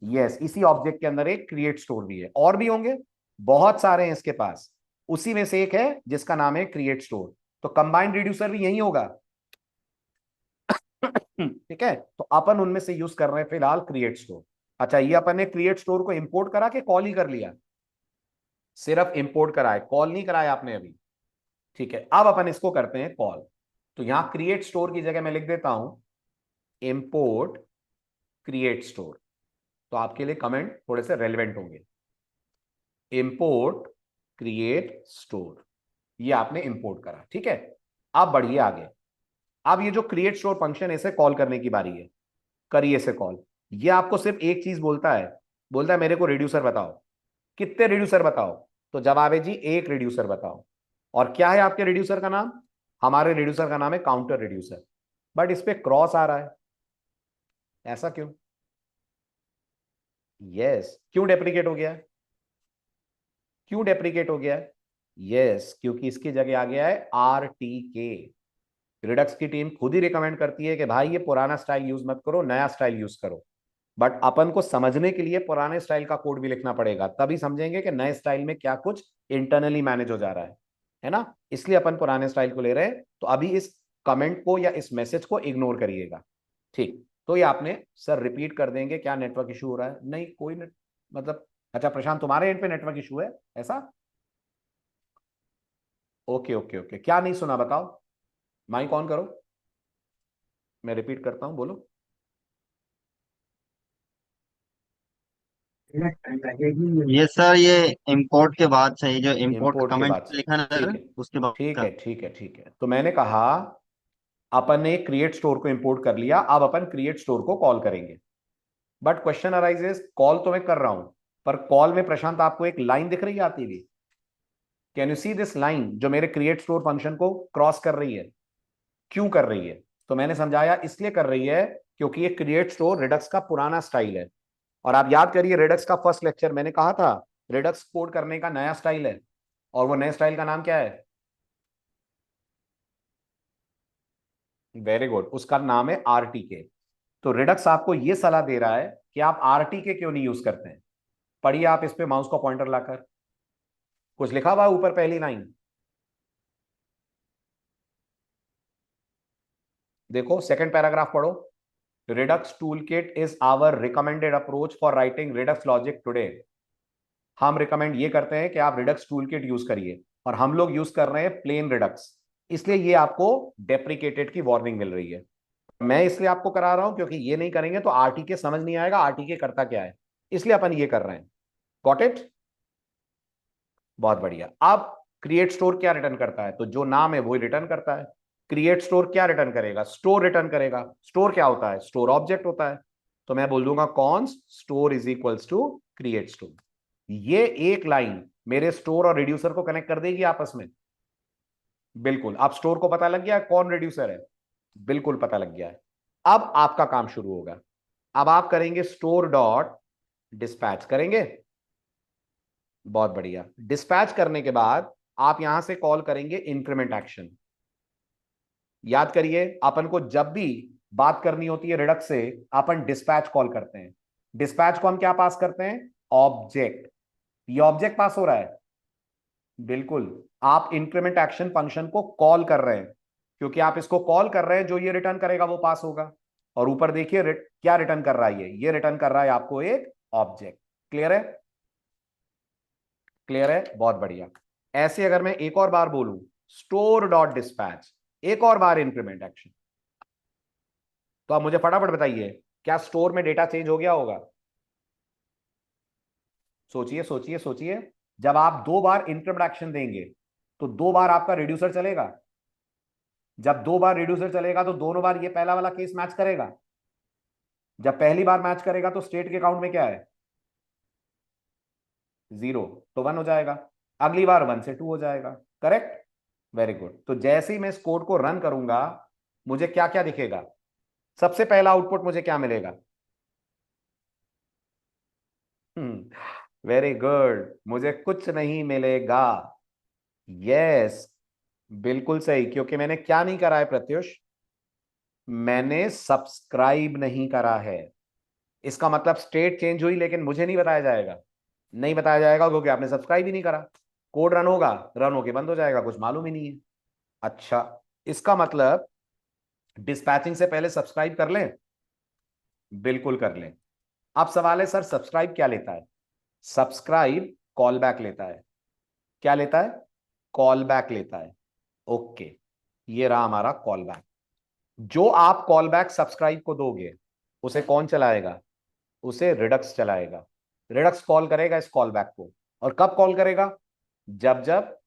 यस, इसी ऑब्जेक्ट के अंदर एक क्रिएट स्टोर भी है, और भी होंगे, बहुत सारे हैं इसके पास। उसी में से एक है जिसका नाम है क्रिएट स्टोर। तो कंबाइंड रिड्यूसर भी यही होगा। ठीक है, तो अपन उनमें से यूज कर रहे हैं फिलहाल क्रिएट स्टोर। अच्छा, ये अपन ने क्रिएट स्टोर को इंपोर्ट करा के कॉल ही कर लिया? सिर्फ इंपोर्ट करा है, कॉल नहीं कराया आपने अभी। ठीक है, अब अपन इसको करते हैं कॉल। तो यहां क्रिएट स्टोर की जगह मैं लिख देता हूं इंपोर्ट क्रिएट स्टोर। तो आपके लिए कमेंट थोड़े से रेलिवेंट होंगे। इंपोर्ट क्रिएट स्टोर, ये आपने इंपोर्ट करा। ठीक है, अब बढ़िए आगे। अब ये जो क्रिएट स्टोर फंक्शन है, इसे कॉल करने की बारी है। करिए इसे कॉल। ये आपको सिर्फ एक चीज बोलता है, बोलता है मेरे को रिड्यूसर बताओ। कितने रिड्यूसर बताओ? तो जवाब है जी एक रिड्यूसर बताओ। और क्या है आपके रिड्यूसर का नाम? हमारे रिड्यूसर का नाम है काउंटर रिड्यूसर। बट इस पे क्रॉस आ रहा है, ऐसा क्यों? यस, क्यों डेप्रिकेट हो गया? क्यों डेप्रिकेट हो गया? यस, क्योंकि इसकी जगह आ गया है RTK। रिडक्स की टीम खुद ही रिकमेंड करती है कि भाई ये पुराना स्टाइल यूज मत करो, नया स्टाइल यूज करो। बट अपन को समझने के लिए पुराने स्टाइल का कोड भी लिखना पड़ेगा, तभी समझेंगे कि नए स्टाइल में क्या कुछ इंटरनली मैनेज हो जा रहा है ना। इसलिए अपन पुराने स्टाइल को ले रहे हैं। तो अभी इस कमेंट को या इस मैसेज को इग्नोर करिएगा। ठीक, तो ये आपने सर रिपीट कर देंगे, क्या नेटवर्क इशू हो रहा है? नहीं, कोई मतलब, अच्छा प्रशांत तुम्हारे एंड पे नेटवर्क इशू है ऐसा? ओके ओके ओके, क्या नहीं सुना बताओ, माइक ऑन करो, मैं रिपीट करता हूं, बोलो। ये सर, ये इम्पोर्ट के बाद से, जो इम्पोर्ट का इंपोर्ट के कमेंट बाद से, लिखा ना ठीक सर, है, उसके बाद ठीक का। है, ठीक है, ठीक है। तो मैंने कहा अपन ने क्रिएट स्टोर को इंपोर्ट कर लिया, अब अपन क्रिएट स्टोर को कॉल करेंगे। बट क्वेश्चन अराइजेस, कॉल तो मैं कर रहा हूं, पर कॉल में प्रशांत आपको एक लाइन दिख रही है आती हुई? Can you see this line जो मेरे क्रिएट स्टोर फंक्शन को क्रॉस कर रही है? क्यों कर रही है? तो मैंने समझाया इसलिए कर रही है क्योंकि ये क्रिएट स्टोर रिडक्स का पुराना स्टाइल है। और आप याद करिए रिडक्स का फर्स्ट लेक्चर मैंने कहा था रिडक्स कोड करने का नया स्टाइल है, और वो नए स्टाइल का नाम क्या है? वेरी गुड, उसका नाम है आरटीके। तो रिडक्स आपको यह सलाह दे रहा है कि आप आरटीके क्यों नहीं यूज करते हैं। पढ़िए आप इस पे माउस का पॉइंटर लाकर, कुछ लिखा हुआ है ऊपर पहली लाइन, देखो सेकंड पैराग्राफ पढ़ो। Redux Toolkit is our recommended approach for writing Redux logic today. हम रिकमेंड ये करते हैं कि आप रिडक्स टूलकिट यूज करिए, और हम लोग यूज कर रहे हैं प्लेन रिडक्स, इसलिए ये आपको डेप्रिकेटेड की वार्निंग मिल रही है। मैं इसलिए आपको करा रहा हूं क्योंकि ये नहीं करेंगे तो आरटीके समझ नहीं आएगा आरटीके करता क्या है, इसलिए अपन ये कर रहे हैं। Got it? बहुत बढ़िया। अब क्रिएट स्टोर क्या रिटर्न करता है? तो जो नाम है वो रिटर्न करता है। क्रिएट स्टोर क्या रिटर्न करेगा? स्टोर रिटर्न करेगा। स्टोर क्या होता है? स्टोर ऑब्जेक्ट होता है। तो मैं बोल दूंगा const store is equals to create store. ये एक लाइन मेरे स्टोर और रिड्यूसर को कनेक्ट कर देगी आपस में। बिल्कुल, अब स्टोर को पता लग गया कौन रिड्यूसर है, बिल्कुल पता लग गया है। अब आपका काम शुरू होगा। अब आप करेंगे स्टोर डॉट डिस्पैच करेंगे। बहुत बढ़िया। डिस्पैच करने के बाद आप यहां से कॉल करेंगे इंक्रीमेंट एक्शन। याद करिए अपन को जब भी बात करनी होती है रिडक्स से अपन डिस्पैच कॉल करते हैं। डिस्पैच को हम क्या पास करते हैं? ऑब्जेक्ट। ये ऑब्जेक्ट पास हो रहा है, बिल्कुल। आप इंक्रीमेंट एक्शन फंक्शन को कॉल कर रहे हैं, क्योंकि आप इसको कॉल कर रहे हैं, जो ये रिटर्न करेगा वो पास होगा। और ऊपर देखिए क्या रिटर्न कर रहा है, ये रिटर्न कर रहा है आपको एक ऑब्जेक्ट। क्लियर है? क्लियर है, बहुत बढ़िया। ऐसे अगर मैं एक और बार बोलूं स्टोर डॉट डिस्पैच, एक और बार इंक्रीमेंट एक्शन, तो आप मुझे फटाफट बताइए क्या स्टोर में डेटा चेंज हो गया होगा? सोचिए सोचिए सोचिए। जब आप दो बार इंक्रीमेंट एक्शन देंगे तो दो बार आपका रिड्यूसर चलेगा। जब दो बार रिड्यूसर चलेगा तो दोनों बार ये पहला वाला केस मैच करेगा। जब पहली बार मैच करेगा तो स्टेट के अकाउंट में क्या है? 0, तो 1 हो जाएगा। अगली बार 1 से 2 हो जाएगा। करेक्ट? Very good. तो जैसे ही मैं इस कोड को रन करूंगा मुझे क्या क्या दिखेगा? सबसे पहला आउटपुट मुझे क्या मिलेगा? वेरी गुड, मुझे कुछ नहीं मिलेगा। यस, बिल्कुल सही, क्योंकि मैंने क्या नहीं करा है प्रत्युष? मैंने सब्सक्राइब नहीं करा है। इसका मतलब स्टेट चेंज हुई लेकिन मुझे नहीं बताया जाएगा। नहीं बताया जाएगा क्योंकि आपने सब्सक्राइब ही नहीं करा। कोड रन होगा, रन होके बंद हो जाएगा, कुछ मालूम ही नहीं है। अच्छा, इसका मतलब डिस्पैचिंग से पहले सब्सक्राइब कर लें? बिल्कुल कर लें। अब सवाल है सर सब्सक्राइब क्या लेता है? सब्सक्राइब कॉल बैक लेता है। क्या लेता है? कॉल बैक लेता है। ओके, ये रहा हमारा कॉल बैक। जो आप कॉल बैक सब्सक्राइब को दोगे उसे कौन चलाएगा? उसे रिडक्स चलाएगा। रिडक्स कॉल करेगा इस कॉल बैक को। और कब कॉल करेगा? जब जब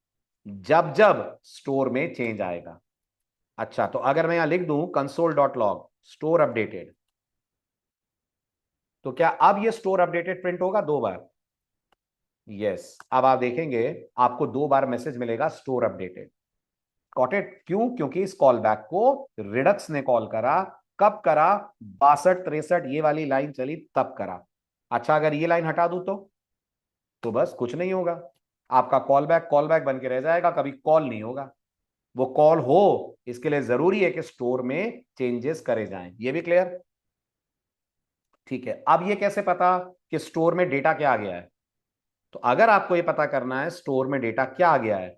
जब जब स्टोर में चेंज आएगा। अच्छा, तो अगर मैं यहां लिख दूं console dot log store updated, तो क्या अब ये स्टोर अपडेटेड प्रिंट होगा दो बार? यस, अब आप देखेंगे आपको दो बार मैसेज मिलेगा स्टोर अपडेटेड। Got it? क्यों? क्योंकि इस कॉल बैक को रिडक्स ने कॉल करा। कब करा? 62 63 ये वाली लाइन चली तब करा। अच्छा, अगर ये लाइन हटा दूं तो बस कुछ नहीं होगा। आपका कॉल बैक बन के रह जाएगा, कभी कॉल नहीं होगा। वो कॉल हो इसके लिए जरूरी है कि स्टोर में चेंजेस करे जाएं। ये भी क्लियर? ठीक है। अब ये कैसे पता कि स्टोर में डेटा क्या आ गया है? तो अगर आपको ये पता करना है स्टोर में डेटा क्या आ गया है,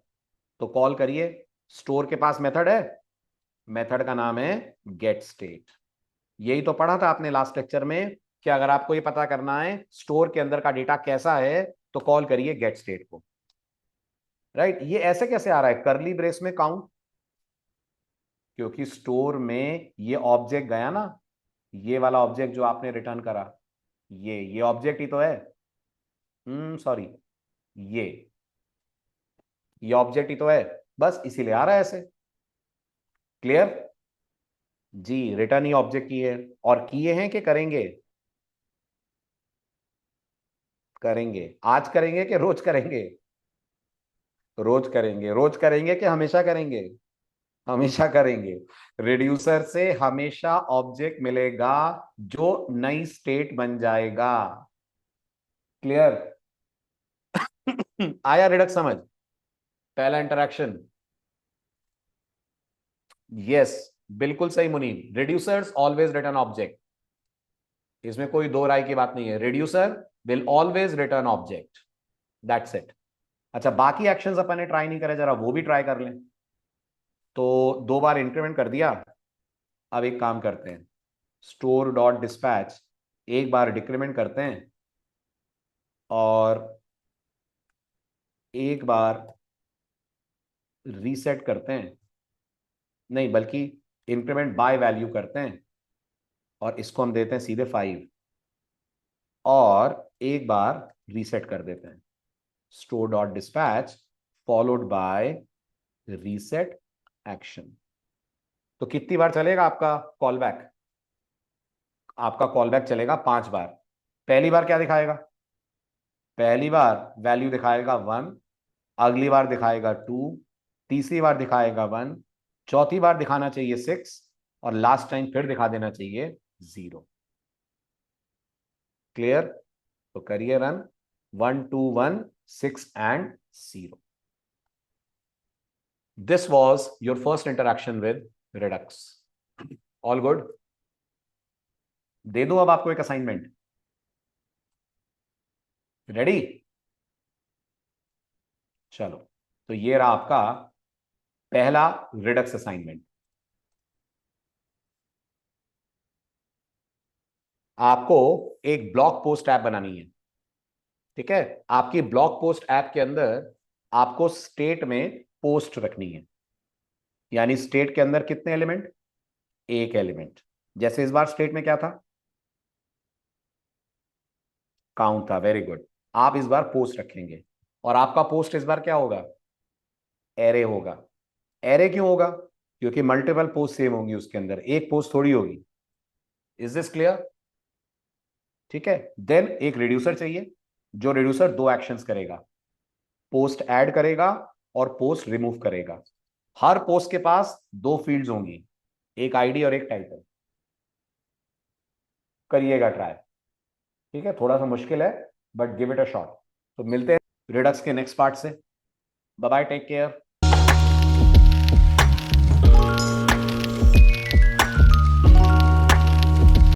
तो कॉल करिए। स्टोर के पास मेथड है, मेथड का नाम है गेट स्टेट। यही तो पढ़ा था आपने लास्ट लेक्चर में कि अगर आपको ये पता करना है स्टोर के अंदर का डेटा कैसा है तो कॉल करिए गेट स्टेट को। राइट? ये ऐसे कैसे आ रहा है करली ब्रेस में काउंट? क्योंकि स्टोर में ये ऑब्जेक्ट गया ना, ये वाला ऑब्जेक्ट जो आपने रिटर्न करा, ये ऑब्जेक्ट ही तो है। सॉरी, ये ये ऑब्जेक्ट ही तो है, बस इसीलिए आ रहा है ऐसे। क्लियर? जी, रिटर्न ही ऑब्जेक्ट की है। और किए हैं कि करेंगे? करेंगे। आज करेंगे कि रोज करेंगे? रोज करेंगे। रोज करेंगे कि हमेशा करेंगे? हमेशा करेंगे। रिड्यूसर से हमेशा ऑब्जेक्ट मिलेगा जो नई स्टेट बन जाएगा। क्लियर? आया रिडक्स समझ? पहला इंटरेक्शन। यस, बिल्कुल सही मुनीम। रिड्यूसर्स ऑलवेज रिटर्न ऑब्जेक्ट, इसमें कोई दो राय की बात नहीं है। Reducer will always return object, that's it. अच्छा, बाकी एक्शंस अपन ने ट्राई नहीं करे, जरा वो भी ट्राई कर लें। तो दो बार इंक्रीमेंट कर दिया। अब एक काम करते हैं, स्टोर डॉट डिस्पैच एक बार डिक्रीमेंट करते हैं और एक बार रीसेट करते हैं, नहीं बल्कि इंक्रीमेंट बाय वैल्यू करते हैं और इसको हम देते हैं सीधे 5 और एक बार रीसेट कर देते हैं। Store dot dispatch followed by reset action. तो कितनी बार चलेगा आपका कॉल बैक? आपका कॉल बैक चलेगा 5 बार। पहली बार क्या दिखाएगा? पहली बार वैल्यू दिखाएगा 1, अगली बार दिखाएगा 2, तीसरी बार दिखाएगा 1, चौथी बार दिखाना चाहिए 6 और लास्ट टाइम फिर दिखा देना चाहिए 0। क्लियर? तो करिए run. 1 2 1 6 and 0। This was your first interaction with Redux. All good? दे दूं अब आपको एक असाइनमेंट? रेडी? चलो, तो ये रहा आपका पहला रिडक्स असाइनमेंट। आपको एक ब्लॉग पोस्ट ऐप बनानी है, ठीक है? आपकी ब्लॉग पोस्ट ऐप के अंदर आपको स्टेट में पोस्ट रखनी है, यानी स्टेट के अंदर कितने एलिमेंट? एक एलिमेंट। जैसे इस बार स्टेट में क्या था? काउंट था। Very good. आप इस बार पोस्ट रखेंगे और आपका पोस्ट इस बार क्या होगा? एरे होगा। एरे क्यों होगा? क्योंकि मल्टीपल पोस्ट सेम होंगी उसके अंदर, एक पोस्ट थोड़ी होगी। Is this clear? ठीक है। देन एक रिड्यूसर चाहिए, जो रिड्यूसर दो एक्शंस करेगा, पोस्ट ऐड करेगा और पोस्ट रिमूव करेगा। हर पोस्ट के पास दो फील्ड्स होंगी, एक आईडी और एक टाइटल। करिएगा ट्राई, ठीक है? थोड़ा सा मुश्किल है but give it a shot. तो मिलते हैं रिडक्स के नेक्स्ट पार्ट से। Bye bye, take care.